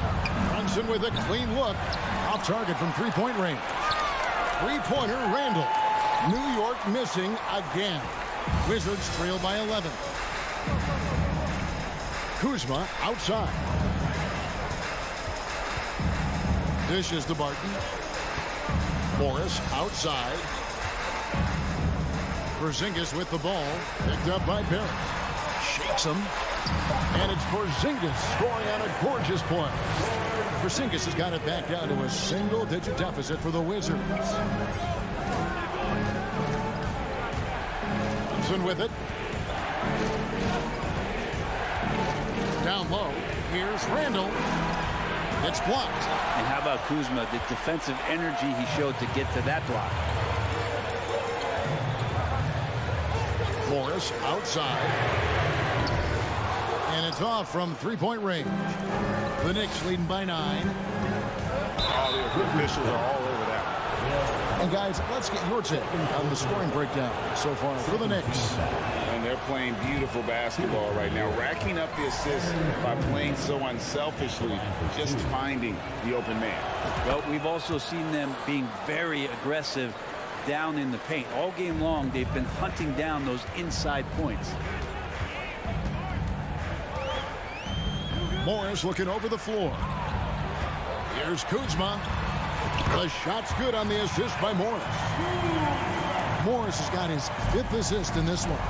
Brunson with a clean look. Off target from three-point range. Three-pointer, Randall. New York missing again. Wizards trail by 11. Kuzma outside. Dishes to Barton. Morris outside. Porzingis with the ball. Picked up by Barrett. Shakes him. And it's Porzingis scoring on a gorgeous play. Porzingis has got it back down to a single-digit deficit for the Wizards. Thompson with it. Down low. Here's Randall. It's blocked. And how about Kuzma, the defensive energy he showed to get to that block. Morris outside. And it's off from three-point range. The Knicks leading by 9. All the officials are all over that. And guys, let's get your take on the scoring breakdown so far for the Knicks. And they're playing beautiful basketball right now, racking up the assists by playing so unselfishly, just finding the open man. Well, we've also seen them being very aggressive down in the paint. All game long, they've been hunting down those inside points. Morris looking over the floor. Here's Kuzma. The shot's good on the assist by Morris. Morris has got his 5th assist in this one.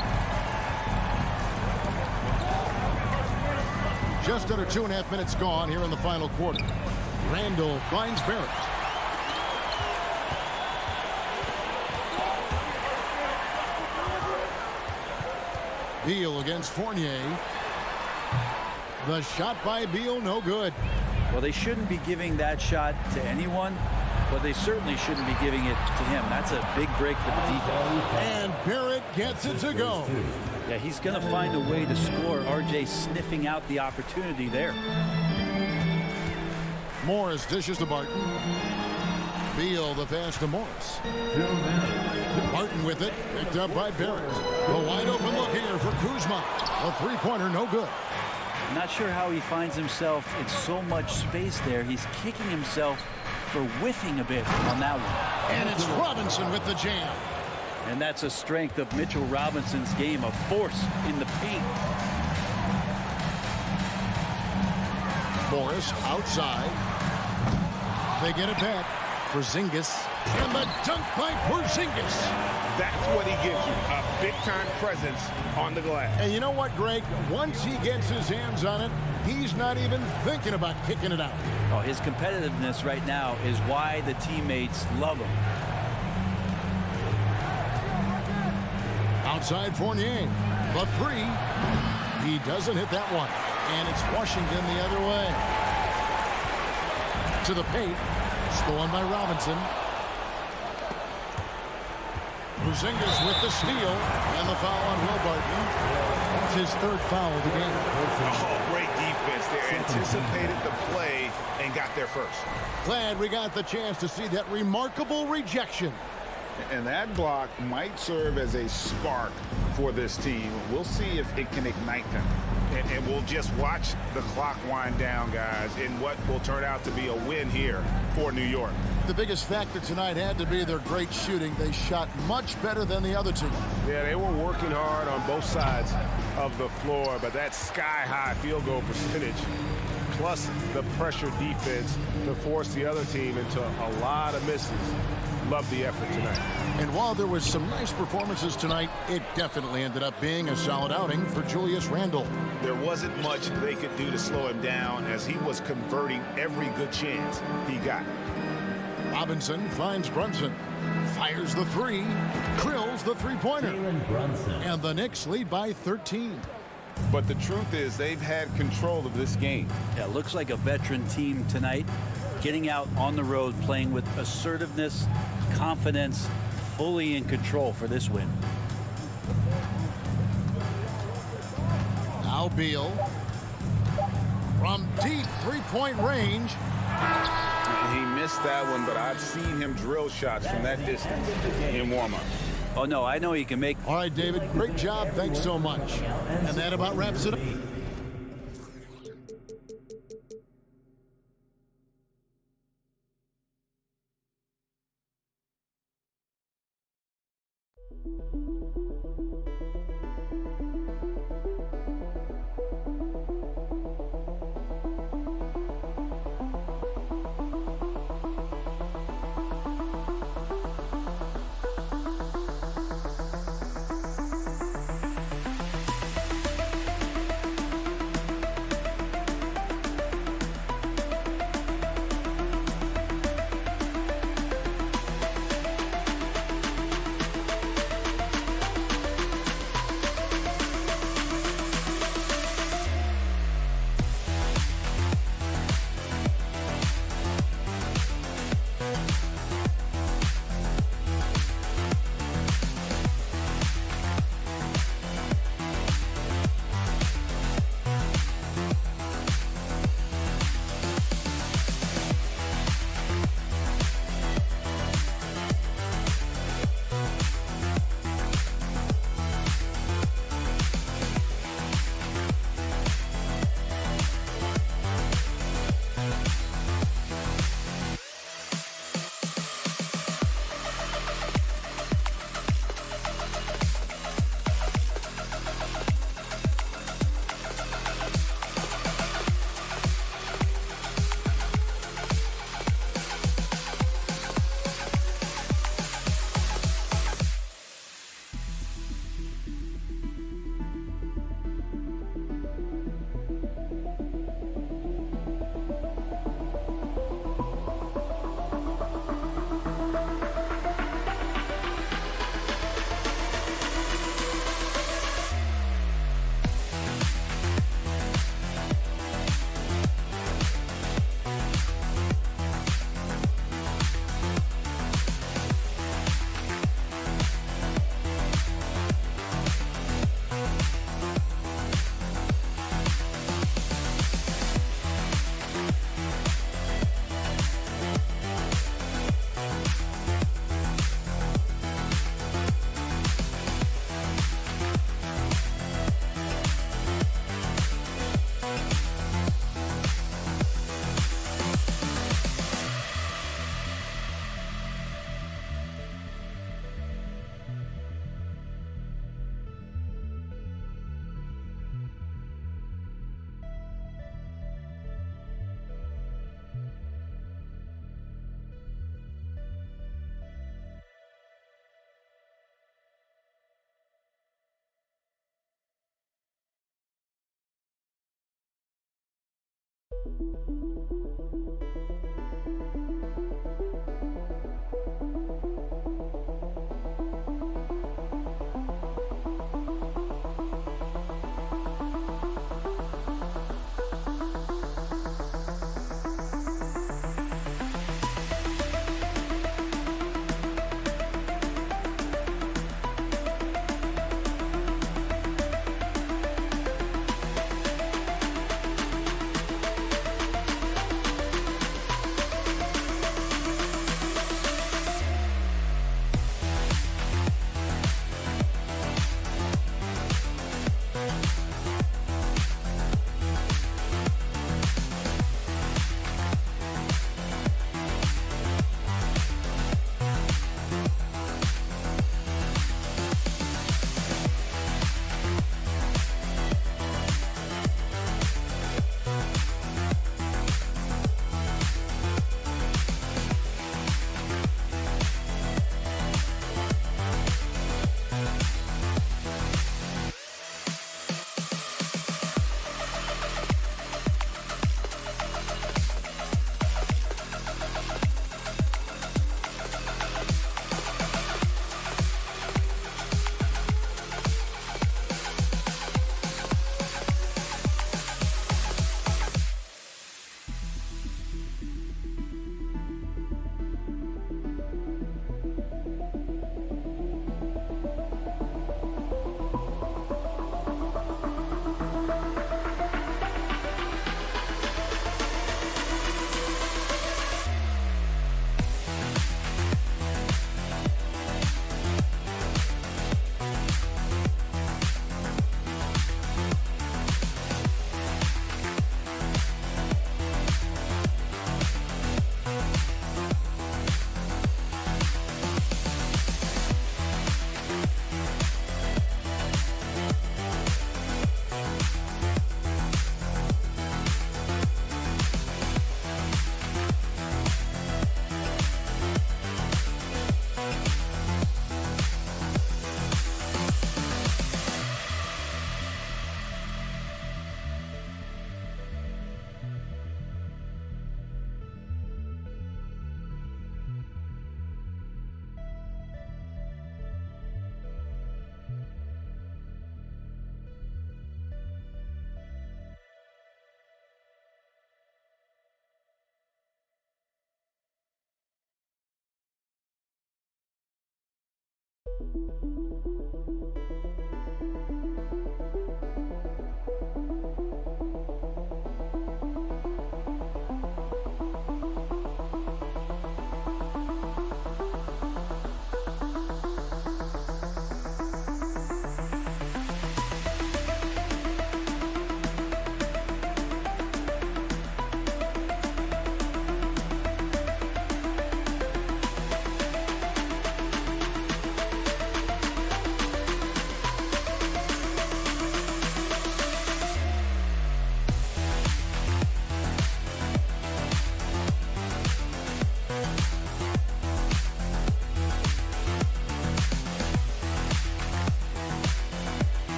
Just under 2.5 minutes gone here in the final quarter. Randall finds Barrett. Beal against Fournier. The shot by Beal, no good. Well, they shouldn't be giving that shot to anyone, but they certainly shouldn't be giving it to him. That's a big break for the defense. And Barrett gets it to go. Yeah, he's going to find a way to score. RJ sniffing out the opportunity there. Morris dishes to Barton. Beal the pass to Morris. Martin with it, picked up by Barrett. The wide open look here for Kuzma. A three-pointer, no good. Not sure how he finds himself in so much space there. He's kicking himself for whiffing a bit on that one. And it's Robinson with the jam. And that's a strength of Mitchell Robinson's game, a force in the paint. Morris outside. They get it back. Skijesss, and the dunk by Skijesss. That's what he gives you, a big-time presence on the glass. And you know what, Greg? Once he gets his hands on it, he's not even thinking about kicking it out. Oh, his competitiveness right now is why the teammates love him. Outside Fournier, the three. He doesn't hit that one. And it's Washington the other way. To the paint. Stolen by Robinson. Skijesss with the steal. And the foul on Will Barton. That's his third foul of the game. Oh, great defense there. Anticipated the play and got there first. Glad we got the chance to see that remarkable rejection. And that block might serve as a spark for this team. We'll see if it can ignite them. And we'll just watch the clock wind down, guys, in what will turn out to be a win here for New York. The biggest factor tonight had to be their great shooting. They shot much better than the other two. Yeah, they were working hard on both sides of the floor, but that sky-high field goal percentage plus the pressure defense to force the other team into a lot of misses. Love the effort tonight. And while there was some nice performances tonight, it definitely ended up being a solid outing for Julius Randle. There wasn't much they could do to slow him down as he was converting every good chance he got. Robinson finds Brunson. Fires the three. Drills the three-pointer. And the Knicks lead by 13. But the truth is they've had control of this game. Yeah, looks like a veteran team tonight. Getting out on the road, playing with assertiveness, confidence, fully in control for this win. Now Beal. From deep three-point range. He missed that one, but I've seen him drill shots from that distance in warm-up. Oh, no, I know he can make. All right, David, great job. Thanks so much. And that about wraps it up.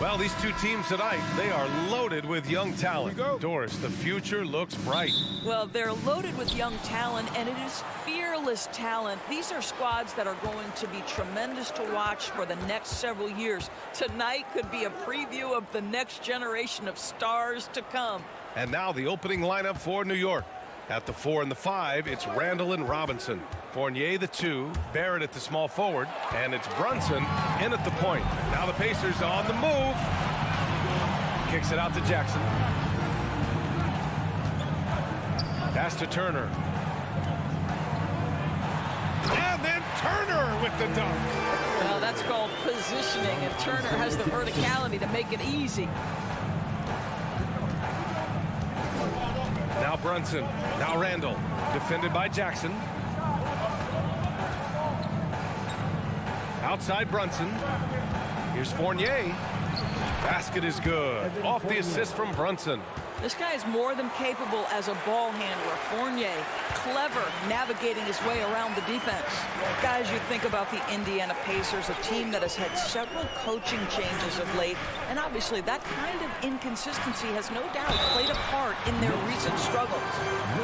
Well, these two teams tonight, they are loaded with young talent. Doris, the future looks bright. Well, they're loaded with young talent, and it is fearless talent. These are squads that are going to be tremendous to watch for the next several years. Tonight could be a preview of the next generation of stars to come. And now the opening lineup for New York. At the 4 and the 5, it's Randall and Robinson. Fournier the 2, Barrett at the small forward, and it's Brunson in at the point. Now the Pacers on the move. Kicks it out to Jackson. Pass to Turner. And then Turner with the dunk. Well, that's called positioning, and Turner has the verticality to make it easy. Now Brunson, now Randall, defended by Jackson. Outside Brunson. Here's Fournier. Basket is good. Off the assist from Brunson. This guy is more than capable as a ball handler. Fournier, clever, navigating his way around the defense. Guys, you think about the Indiana Pacers, a team that has had several coaching changes of late, and obviously that kind of inconsistency has no doubt played a part in their recent struggles.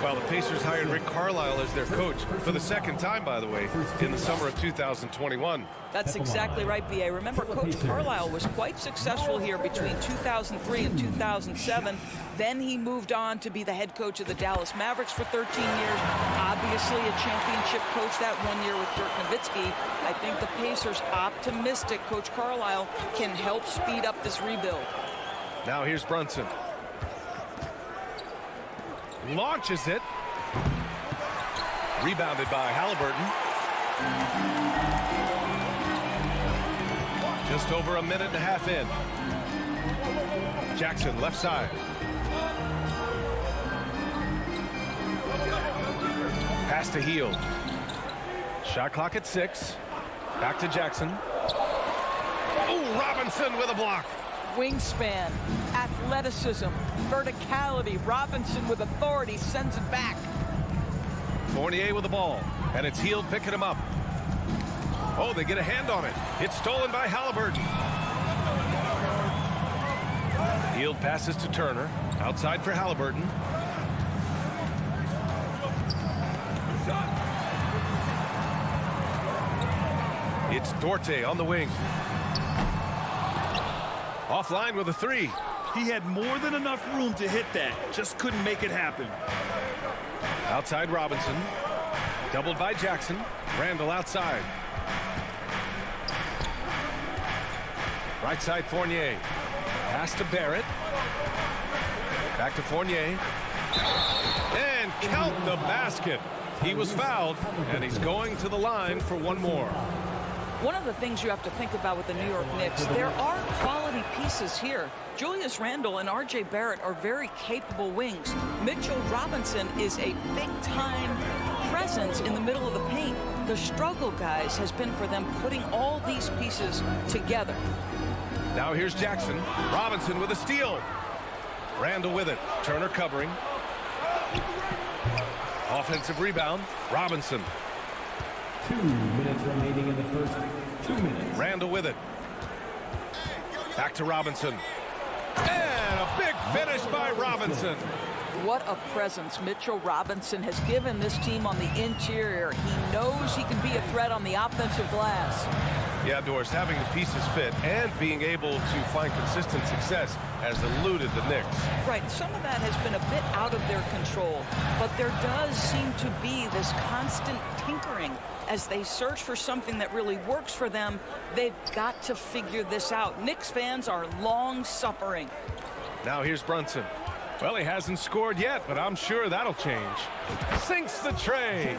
Well, the Pacers hired Rick Carlisle as their coach for the second time, by the way, in the summer of 2021. That's exactly right, B.A. Remember, Coach Carlisle was quite successful here between 2003 and 2007. Then he moved on to be the head coach of the Dallas Mavericks for 13 years. Obviously a championship coach that 1 year with Dirk Nowitzki. I think the Pacers optimistic Coach Carlisle can help speed up this rebuild. Now here's Brunson. Launches it. Rebounded by Halliburton. Just over a minute and a half in. Jackson, left side. Pass to Hield. Shot clock at 6. Back to Jackson. Oh, Robinson with a block. Wingspan, athleticism, verticality. Robinson with authority sends it back. Fournier with the ball, and it's Hield picking him up. Oh, they get a hand on it. It's stolen by Halliburton. Hield passes to Turner. Outside for Halliburton. It's Dorte on the wing. Offline with a 3. He had more than enough room to hit that. Just couldn't make it happen. Outside Robinson. Doubled by Jackson. Randall outside. Right side Fournier. Pass to Barrett. Back to Fournier. And count the basket. He was fouled, and he's going to the line for one more. One of the things you have to think about with the New York Knicks, there are quality pieces here. Julius Randle and R.J. Barrett are very capable wings. Mitchell Robinson is a big-time presence in the middle of the paint. The struggle, guys, has been for them putting all these pieces together. Now here's Jackson. Robinson with a steal. Randle with it. Turner covering. Offensive rebound. Robinson. 2 minutes remaining in the first. 2 minutes. Randle with it. Back to Robinson. And a big finish by Robinson. What a presence Mitchell Robinson has given this team on the interior. He knows he can be a threat on the offensive glass. Yeah, Doris, having the pieces fit and being able to find consistent success has eluded the Knicks. Right, some of that has been a bit out of their control, but there does seem to be this constant tinkering as they search for something that really works for them. They've got to figure this out. Knicks fans are long suffering. Now here's Brunson. Well, he hasn't scored yet, but I'm sure that'll change. Sinks the tray.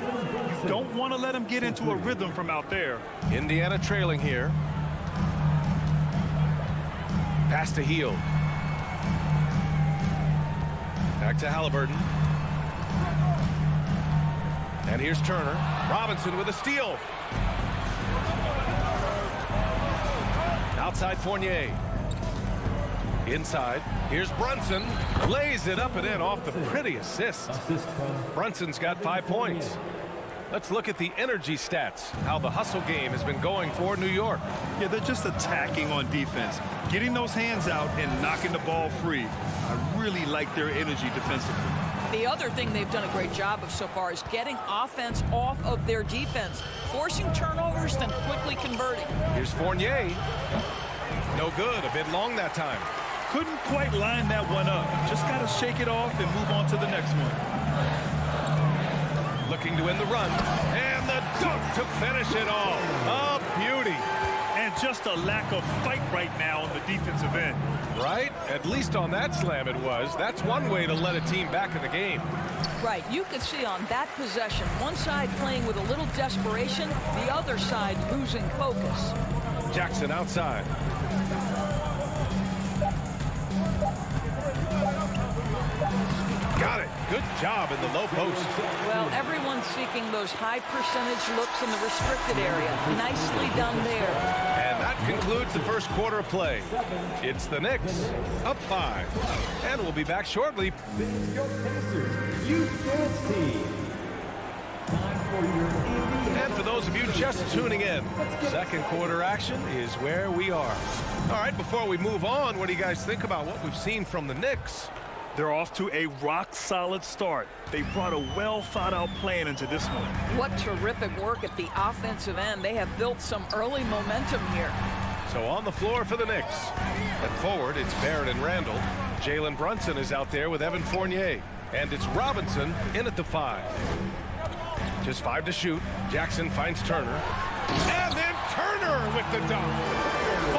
You don't want to let him get into a rhythm from out there. Indiana trailing here. Pass to Hield. Back to Halliburton. And here's Turner. Robinson with a steal. Outside Fournier. Inside, here's Brunson. Lays it up and in off the pretty assist. Brunson's got 5 points. Let's look at the energy stats, how the hustle game has been going for New York. Yeah, they're just attacking on defense, getting those hands out and knocking the ball free. I really like their energy defensively. The other thing they've done a great job of so far is getting offense off of their defense, forcing turnovers, then quickly converting. Here's Fournier. No good, a bit long that time. Couldn't quite line that one up. Just got to shake it off and move on to the next one. Looking to win the run. And the dunk to finish it all. A beauty. And just a lack of fight right now on the defensive end. Right? At least on that slam it was. That's one way to let a team back in the game. Right. You could see on that possession, one side playing with a little desperation, the other side losing focus. Jackson outside. Got it. Good job in the low post. Well, everyone's seeking those high percentage looks in the restricted area. Nicely done there. And that concludes the first quarter of play. It's the Knicks up 5. And we'll be back shortly. And for those of you just tuning in, second quarter action is where we are. All right, before we move on, what do you guys think about what we've seen from the Knicks? They're off to a rock-solid start. They brought a well-thought-out plan into this one. What terrific work at the offensive end. They have built some early momentum here. So on the floor for the Knicks. At forward, it's Barrett and Randle. Jalen Brunson is out there with Evan Fournier. And it's Robinson in at the 5. Just 5 to shoot. Jackson finds Turner. And then Turner with the dunk.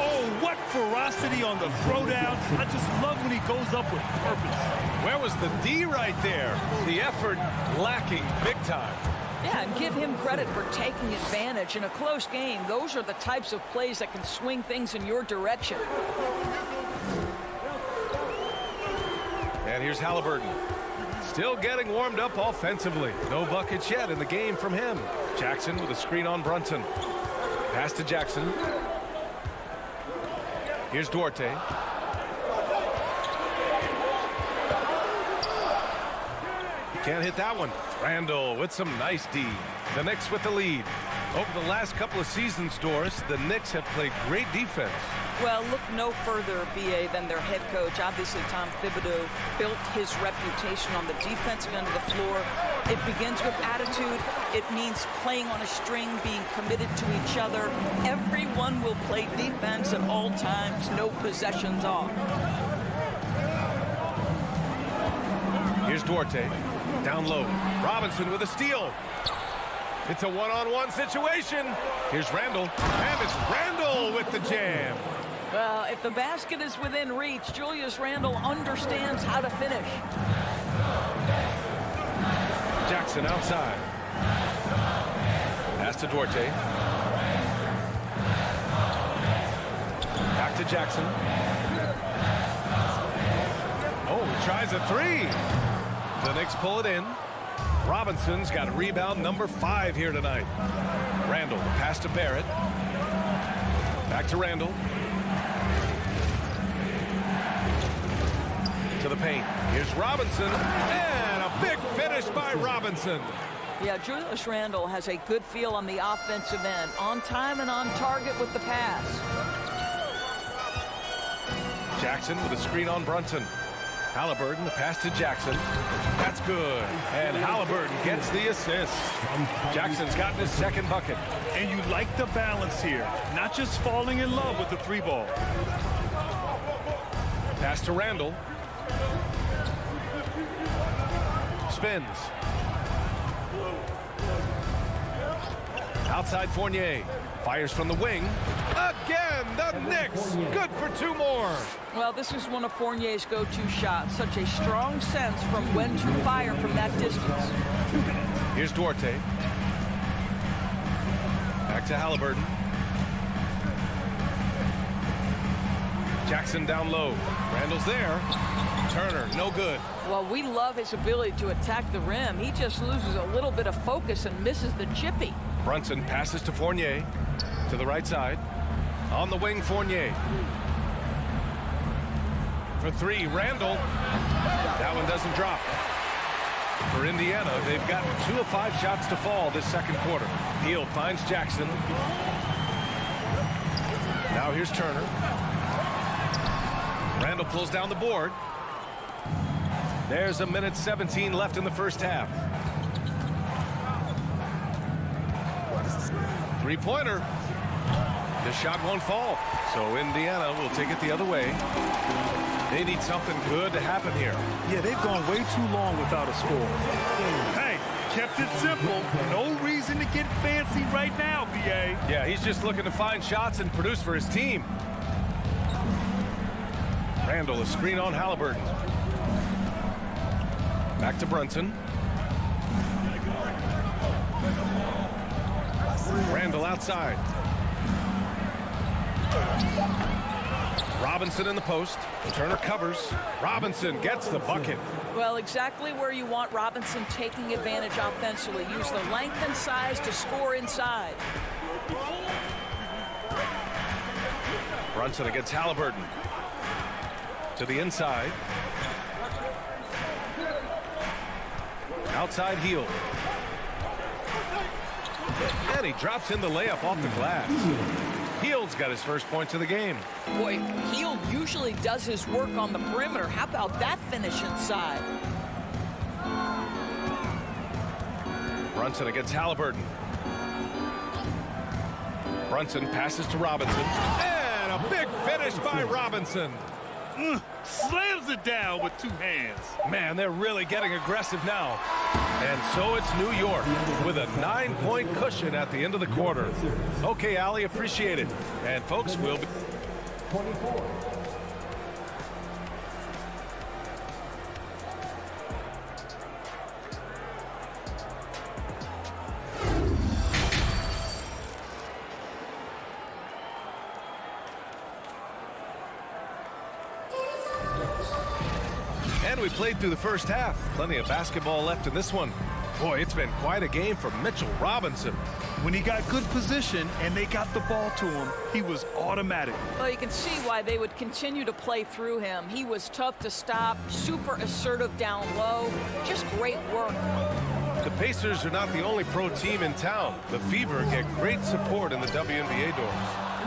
Oh, what ferocity on the throwdown. I just love when he goes up with purpose. Where was the D right there? The effort lacking big time. Yeah, and give him credit for taking advantage in a close game. Those are the types of plays that can swing things in your direction. And here's Halliburton. Still getting warmed up offensively. No buckets yet in the game from him. Jackson with a screen on Brunson. Pass to Jackson. Here's Duarte. Can't hit that one. Randle with some nice D. The Knicks with the lead. Over the last couple of seasons, Doris, the Knicks have played great defense. Well, look no further, B.A., than their head coach. Obviously, Tom Thibodeau built his reputation on the defensive end of the floor. It begins with attitude. It means playing on a string, being committed to each other. Everyone will play defense at all times, no possessions off. Here's Duarte. Down low. Robinson with a steal. It's a one-on-one situation. Here's Randle. And it's Randle with the jam. Well, if the basket is within reach, Julius Randle understands how to finish. Jackson outside. Pass to Duarte. to Jackson. Oh, he tries a three. The Knicks pull it in. Robinson's got rebound number 5 here tonight. Randall, the pass to Barrett. Back to Randall. To the paint. Here's Robinson. And a big finish by Robinson. Yeah, Julius Randle has a good feel on the offensive end. On time and on target with the pass. Jackson with a screen on Brunson. Halliburton, the pass to Jackson. That's good. And Halliburton gets the assist. Jackson's gotten his second bucket. And you like the balance here. Not just falling in love with the 3-ball. Pass to Randall. Spins. Outside Fournier. Fires from the wing. Again, the Knicks. Good for 2 more. Well, this is one of Fournier's go-to shots. Such a strong sense from when to fire from that distance. Here's Duarte. Back to Halliburton. Jackson down low. Randall's there. Turner, no good. Well, we love his ability to attack the rim. He just loses a little bit of focus and misses the chippy. Brunson passes to Fournier. To the right side. On the wing, Fournier. For 3, Randall. That one doesn't drop. For Indiana, they've gotten 2 of 5 shots to fall this second quarter. Hield finds Jackson. Now here's Turner. Randall pulls down the board. There's a minute 17 left in the first half. 3-pointer. The shot won't fall, so Indiana will take it the other way. They need something good to happen here. Yeah, they've gone way too long without a score. Hey, kept it simple. No reason to get fancy right now, B.A. Yeah, he's just looking to find shots and produce for his team. Randall, a screen on Halliburton. Back to Brunson. Randall outside. Robinson in the post. Turner covers. Robinson gets the bucket. Well, exactly where you want Robinson taking advantage offensively. Use the length and size to score inside. Brunson against Halliburton. To the inside. Outside Hield. And he drops in the layup off the glass. Hield's got his first points of the game. Boy, Hield usually does his work on the perimeter. How about that finish inside? Brunson against Halliburton. Brunson passes to Robinson. And a big finish by Robinson. Slams it down with 2 hands. Man, they're really getting aggressive now. And so it's New York with a 9-point cushion at the end of the quarter. Okay, Allie, appreciate it. And folks, we'll be 24. And we played through the first half. Plenty of basketball left in this one. Boy, it's been quite a game for Mitchell Robinson. When he got good position and they got the ball to him, he was automatic. Well, you can see why they would continue to play through him. He was tough to stop, super assertive down low, just great work. The Pacers are not the only pro team in town. The Fever get great support in the WNBA doors.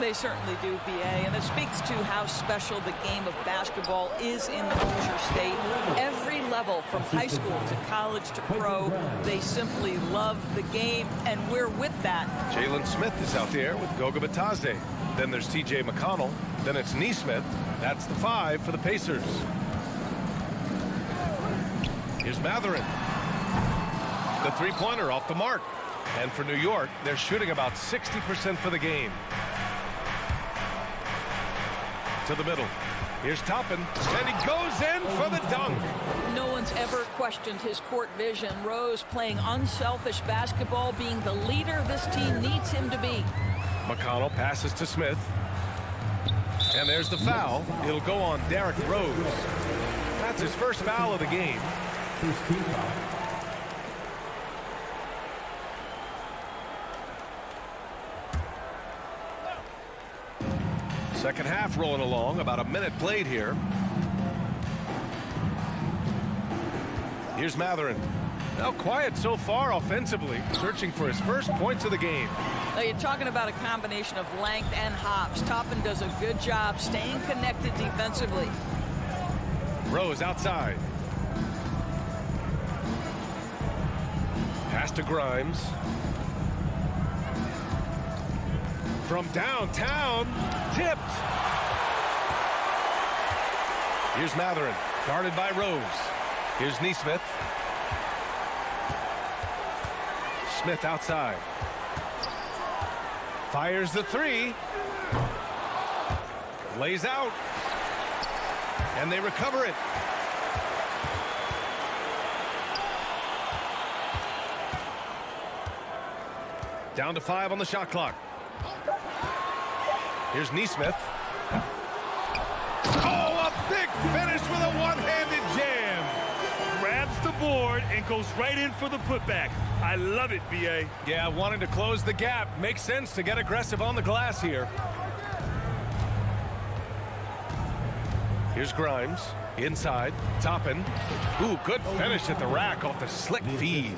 They certainly do, BA, and it speaks to how special the game of basketball is in the Hoosier State. Every level, from high school to college to pro, they simply love the game, and we're with that. Jalen Smith is out there with Goga Batadze. Then there's TJ McConnell. Then it's Neesmith. That's the 5 for the Pacers. Here's Matherin. The 3-pointer off the mark. And for New York, they're shooting about 60% for the game. To the middle. Here's Toppin, and he goes in for the dunk. No one's ever questioned his court vision. Rose playing unselfish basketball, being the leader this team needs him to be. McConnell passes to Smith. And there's the foul. It'll go on Derrick Rose. That's his first foul of the game. First team foul. Second half rolling along. About a minute played here. Here's Matherin. Now quiet so far offensively, searching for his first points of the game. Now you're talking about a combination of length and hops. Toppin does a good job staying connected defensively. Rose outside. Pass to Grimes. From downtown, tipped. Here's Matherin, guarded by Rose. Here's Nesmith. Smith outside. Fires the three. Lays out. And they recover it. Down to 5 on the shot clock. Here's Nesmith. Oh, a big finish with a one-handed jam. Grabs the board and goes right in for the putback. I love it, B.A. Yeah, wanting to close the gap. Makes sense to get aggressive on the glass here. Here's Grimes. Inside. Toppin. Ooh, good finish at the rack off the slick feed.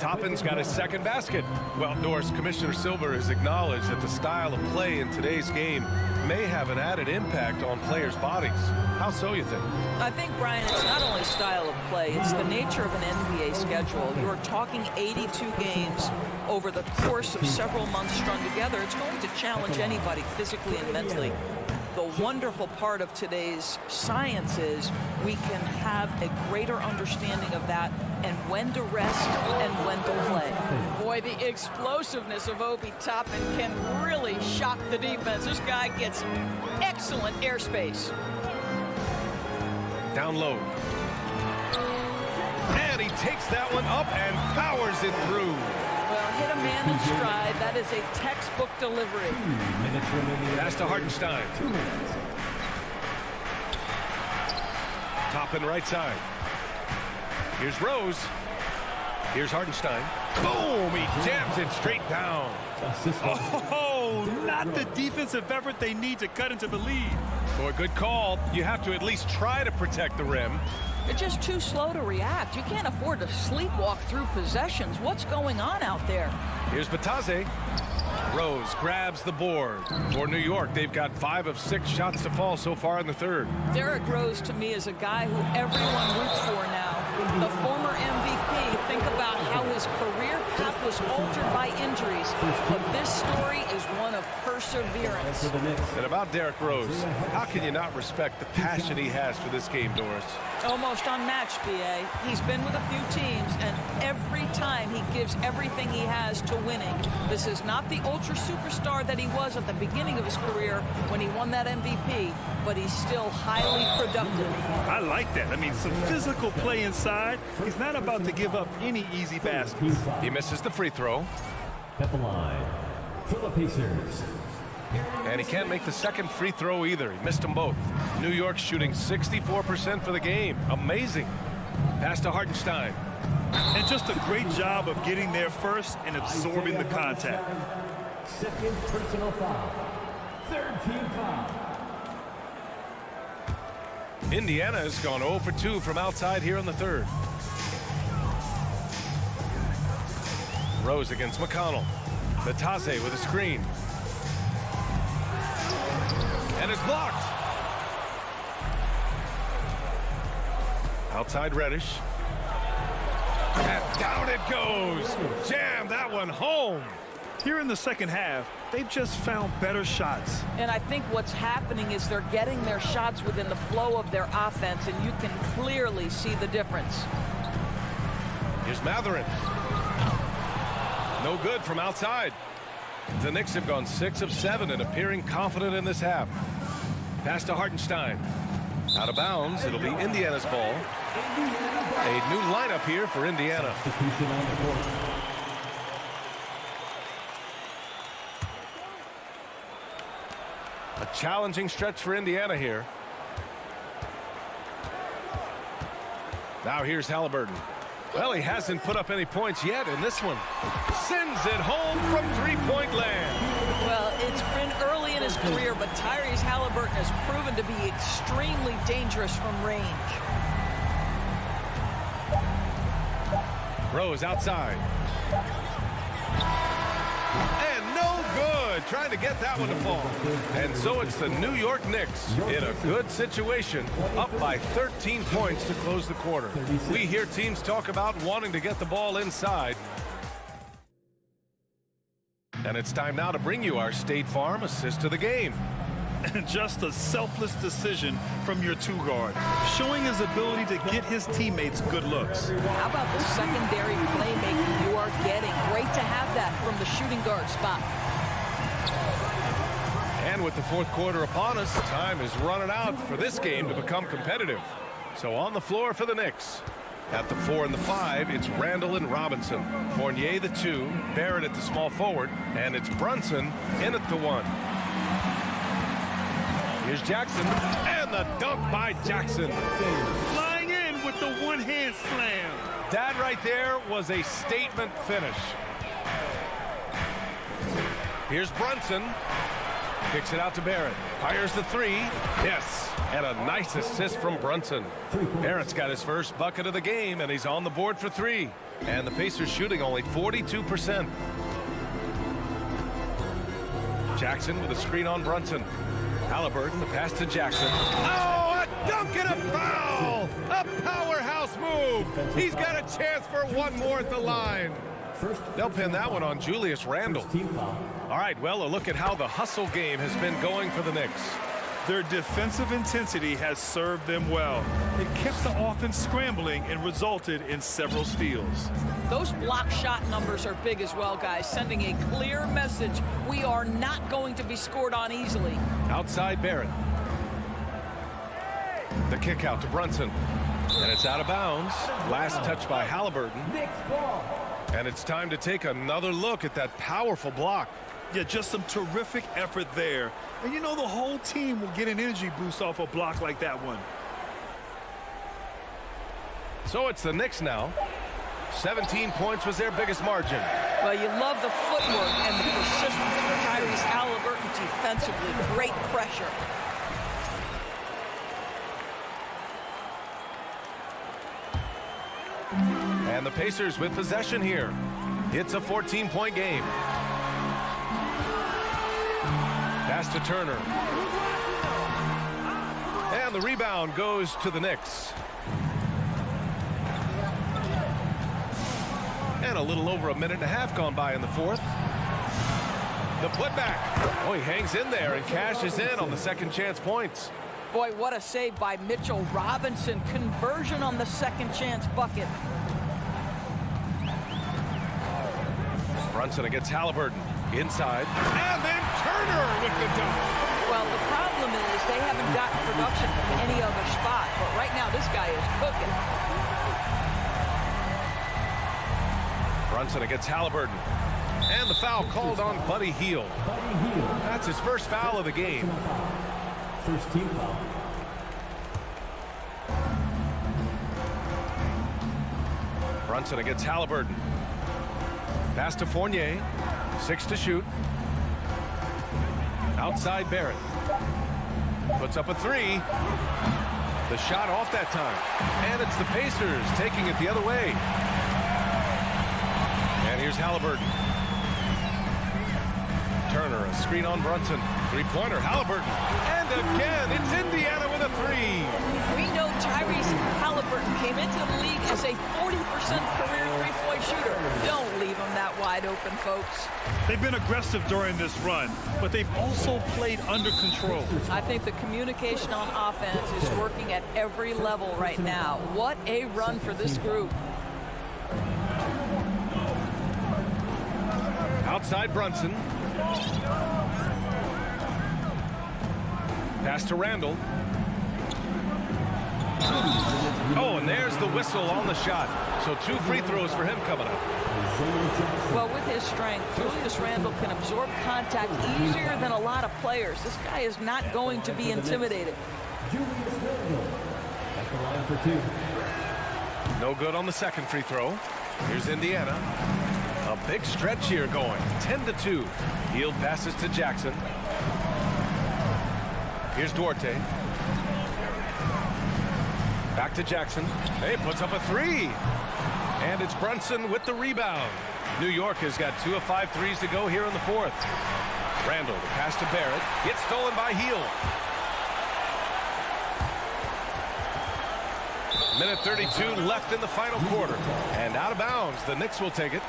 Toppin's got his second basket. Well, Norris, Commissioner Silver has acknowledged that the style of play in today's game may have an added impact on players' bodies. How so, you think? I think, Brian, it's not only style of play, it's the nature of an NBA schedule. You're talking 82 games over the course of several months strung together. It's going to challenge anybody physically and mentally. The wonderful part of today's science is we can have a greater understanding of that and when to rest and when to play. Boy, the explosiveness of Obi Toppin can really shock the defense. This guy gets excellent airspace. Down low. And he takes that one up and powers it through. Well, hit a man in stride. That is a textbook delivery. Pass to Hartenstein. Toppin right side. Here's Rose. Here's Hartenstein. Boom! He jams it straight down. Oh, not the defensive effort they need to cut into the lead. Boy, good call. You have to at least try to protect the rim. They're just too slow to react. You can't afford to sleepwalk through possessions. What's going on out there? Here's Batase. Rose grabs the board. For New York, they've got 5 of 6 shots to fall so far in the third. Derrick Rose, to me, is a guy who everyone roots for now. The former MVP, think about how his career path was altered by injuries. But this story is one of perseverance. And about Derrick Rose, how can you not respect the passion he has for this game, Doris? Almost unmatched, B.A. He's been with a few teams, and every time he gives everything he has to winning. This is not the ultra superstar that he was at the beginning of his career when he won that MVP, but he's still highly productive. I like that. I mean, some physical play inside. He's not about to give up any easy baskets. He misses the free throw. At the line for the Pacers. And he can't make the second free throw either. He missed them both. New York shooting 64% for the game. Amazing. Pass to Hartenstein. And just a great job of getting there first and absorbing the contact. Second personal foul. Third team foul. Indiana has gone 0 for 2 from outside here in the third. Rose against McConnell. Batase with a screen. And it's blocked. Outside Reddish. And down it goes. Jam that one home. Here in the second half, they've just found better shots. And I think what's happening is they're getting their shots within the flow of their offense, and you can clearly see the difference. Here's Matherin. No good from outside. The Knicks have gone 6 of 7 and appearing confident in this half. Pass to Hartenstein. Out of bounds. It'll be Indiana's ball. A new lineup here for Indiana. A challenging stretch for Indiana here. Now here's Halliburton. Well, he hasn't put up any points yet in this one. Sends it home from three-point land. Well, it's been early in his career, but Tyrese Halliburton has proven to be extremely dangerous from range. Rose outside. And no good. Trying to get that one to fall. And so it's the New York Knicks in a good situation, up by 13 points to close the quarter. We hear teams talk about wanting to get the ball inside. And it's time now to bring you our State Farm assist of the game. Just a selfless decision from your two guard, showing his ability to get his teammates good looks. How about the secondary playmaking you are getting? Great to have that from the shooting guard spot. And with the fourth quarter upon us, time is running out for this game to become competitive. So on the floor for the Knicks. At the 4 and the 5, it's Randall and Robinson. Fournier the 2, Barrett at the small forward, and it's Brunson in at the 1. Here's Jackson, and the dunk by Jackson. Flying in with the one-hand slam. That right there was a statement finish. Here's Brunson. Kicks it out to Barrett. Fires the 3. Yes. And a nice assist from Brunson. Barrett's got his first bucket of the game, and he's on the board for 3. And the Pacers shooting only 42%. Jackson with a screen on Brunson. Halliburton, the pass to Jackson. Oh, a dunk and a foul! A powerhouse move! He's got a chance for one more at the line. They'll pin that one on Julius Randle. All right, well, a look at how the hustle game has been going for the Knicks. Their defensive intensity has served them well. It kept the offense scrambling and resulted in several steals. Those block shot numbers are big as well, guys, sending a clear message. We are not going to be scored on easily. Outside Barrett. The kick out to Brunson. And it's out of bounds. Last touch by Halliburton. And it's time to take another look at that powerful block. Yeah, just some terrific effort there. And you know the whole team will get an energy boost off a block like that one. So it's the Knicks now. 17 points was their biggest margin. Well, you love the footwork and the persistence for Tyrese Halliburton defensively. Great pressure. And the Pacers with possession here. It's a 14-point game. Pass to Turner. And the rebound goes to the Knicks. And a little over a minute and a half gone by in the fourth. The putback. Oh, he hangs in there and cashes in on the second chance points. Boy, what a save by Mitchell Robinson. Conversion on the second chance bucket. Brunson against Halliburton. Inside. And then Turner with the dunk. Well, the problem is they haven't gotten production from any other spot. But right now, this guy is cooking. Brunson against Halliburton. And the foul called on Buddy Hield. That's his first foul of the game. First team foul. Brunson against Halliburton. Pass to Fournier. 6 to shoot. Outside Barrett. Puts up a 3. The shot off that time. And it's the Pacers taking it the other way. And here's Halliburton. Turner, a screen on Brunson. Three-pointer, Halliburton. And again, it's Indiana with a 3. We know Tyrese Halliburton came into the league as a 40% career three-point shooter. Don't leave him that wide open, folks. They've been aggressive during this run, but they've also played under control. I think the communication on offense is working at every level right now. What a run for this group. Outside Brunson. Pass to Randall. Oh, and there's the whistle on the shot. So 2 free throws for him coming up. Well, with his strength, Julius Randle can absorb contact easier than a lot of players. This guy is not going to be intimidated. Julius Randle at the line for 2. No good on the second free throw. Here's Indiana. A big stretch here going. 10-2. Hield passes to Jackson. Here's Duarte. Back to Jackson. He puts up a 3. And it's Brunson with the rebound. New York has got 2 of 5 threes to go here in the 4th. Randle, the pass to Barrett. Gets stolen by Hield. Minute 32 left in the final quarter. And out of bounds. The Knicks will take it.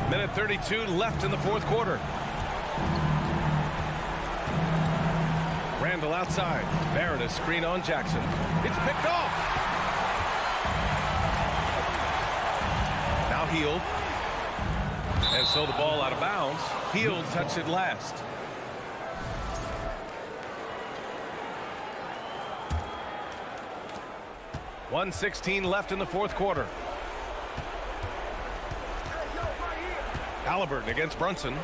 Minute 32 left in the 4th quarter. Randle outside. Barrett a screen on Jackson. It's picked off. Now Hield. And so the ball out of bounds. Hield touched it last. .116 left in the 4th quarter. Halliburton against Brunson.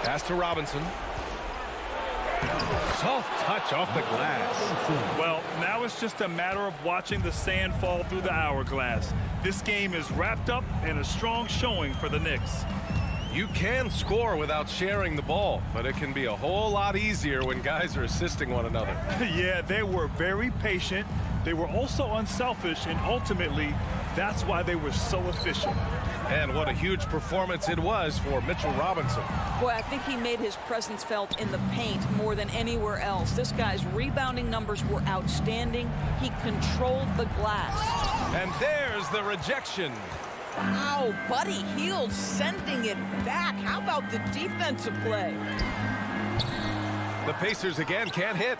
Pass to Robinson. Soft touch off the glass. Well, now it's just a matter of watching the sand fall through the hourglass. This game is wrapped up in a strong showing for the Knicks. You can score without sharing the ball, but it can be a whole lot easier when guys are assisting one another. Yeah, they were very patient. They were also unselfish, and ultimately, that's why they were so efficient. And what a huge performance it was for Mitchell Robinson. Boy, I think he made his presence felt in the paint more than anywhere else. This guy's rebounding numbers were outstanding. He controlled the glass. And there's the rejection. Wow, Buddy Hield sending it back. How about the defensive play? The Pacers again can't hit.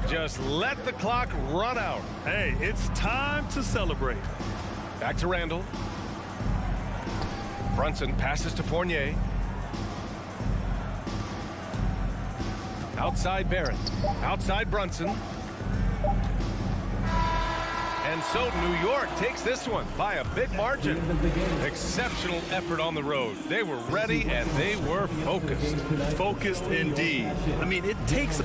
Just let the clock run out. Hey, it's time to celebrate. Back to Randle. Brunson passes to Fournier. Outside Barrett. Outside Brunson. And so New York takes this one by a big margin. Exceptional effort on the road. They were ready and they were focused. Focused indeed. I mean, it takes...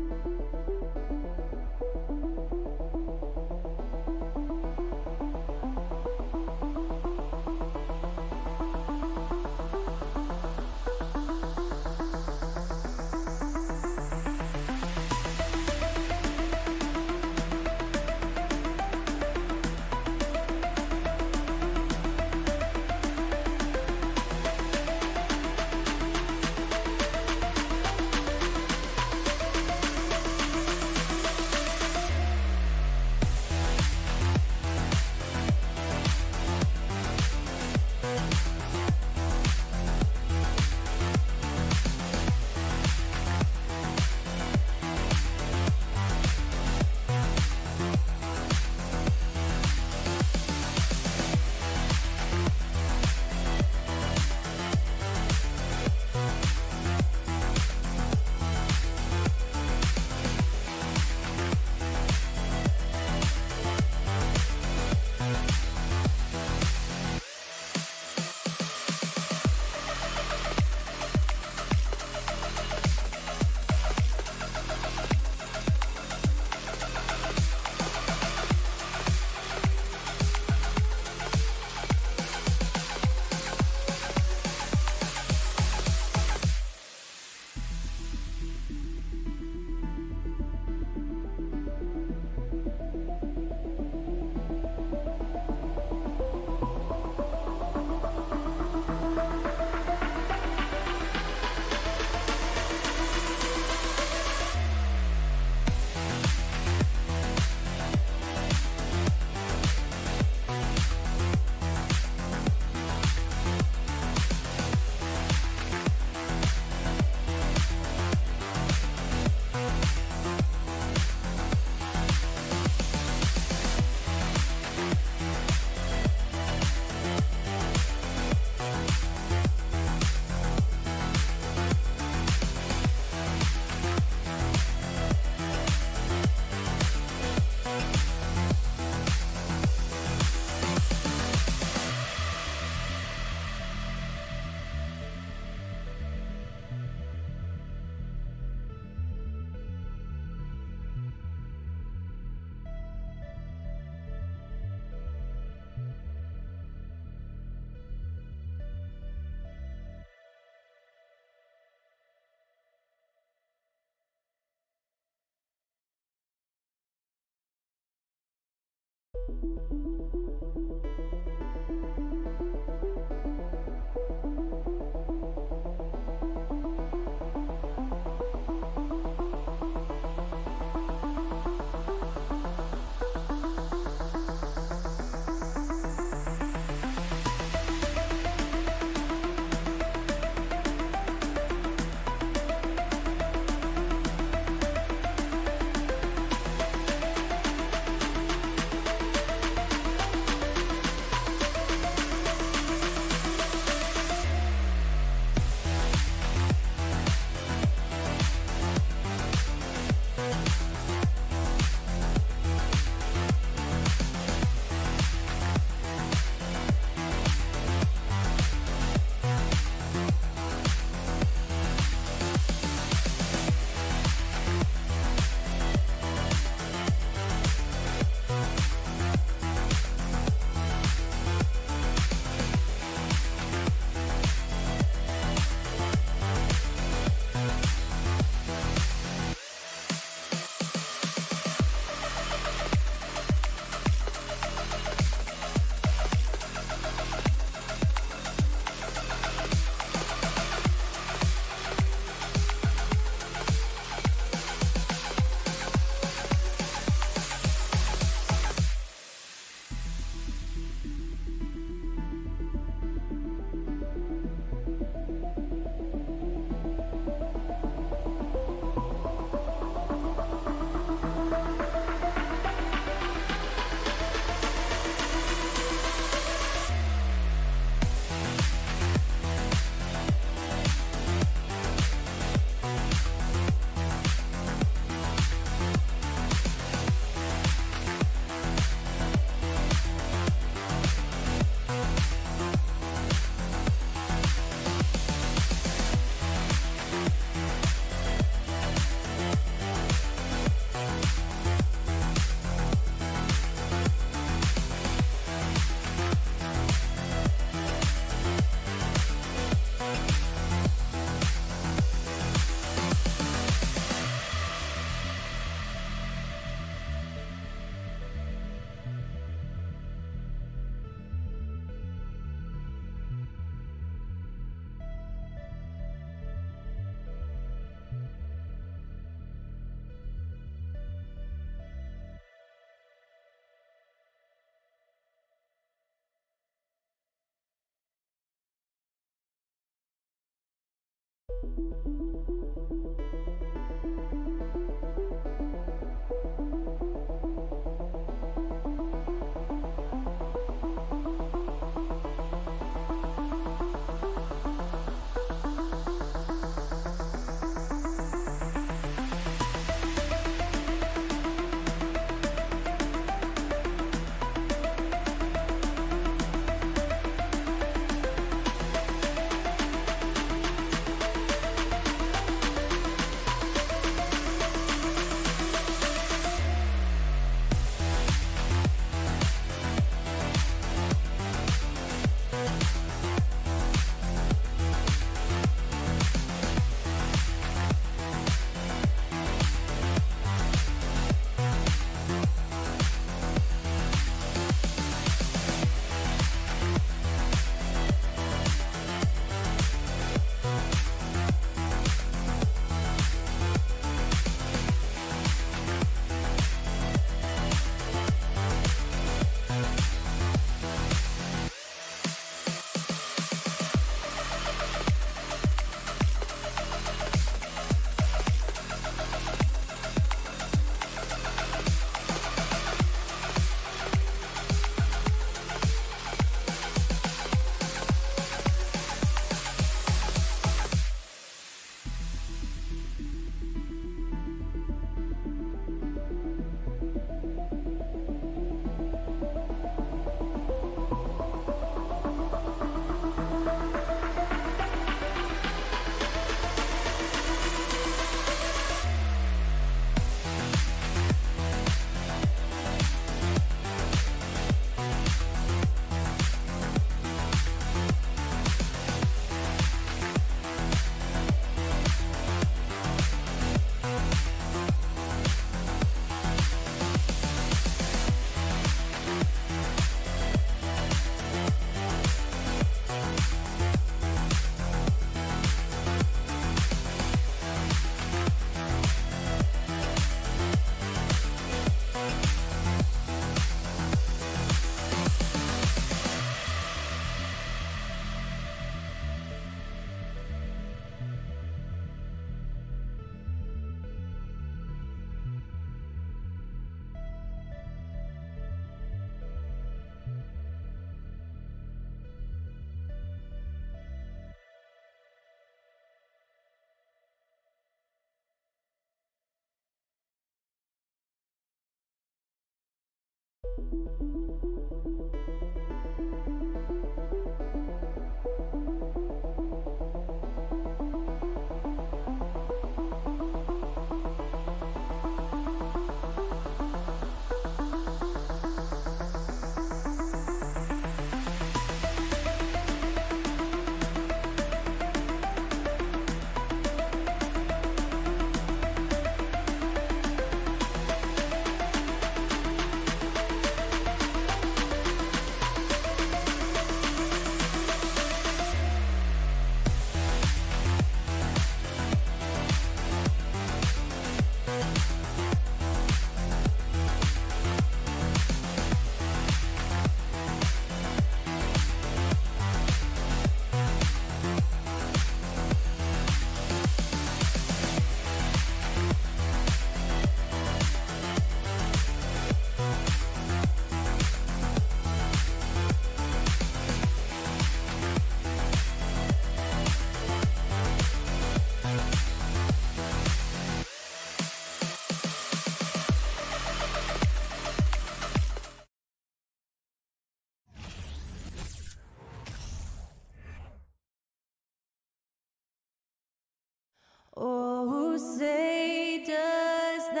Oh, say does that.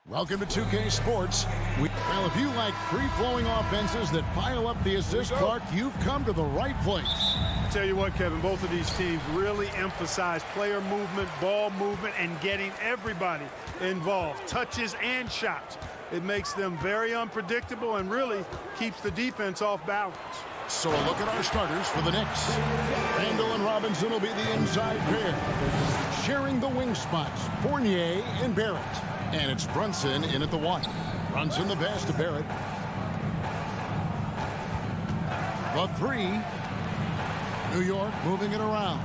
Welcome to 2K Sports. Well, if you like free-flowing offenses that pile up the assist clock, you've come to the right place. I tell you what, Kevin, both of these teams really emphasize player movement, ball movement, and getting everybody involved, touches and shots. It makes them very unpredictable and really keeps the defense off balance. So a look at our starters for the Knicks. Randall and Robinson will be the inside pair. Sharing the wing spots, Fournier and Barrett. And it's Brunson in at the one. Brunson the pass to Barrett. The three. New York moving it around.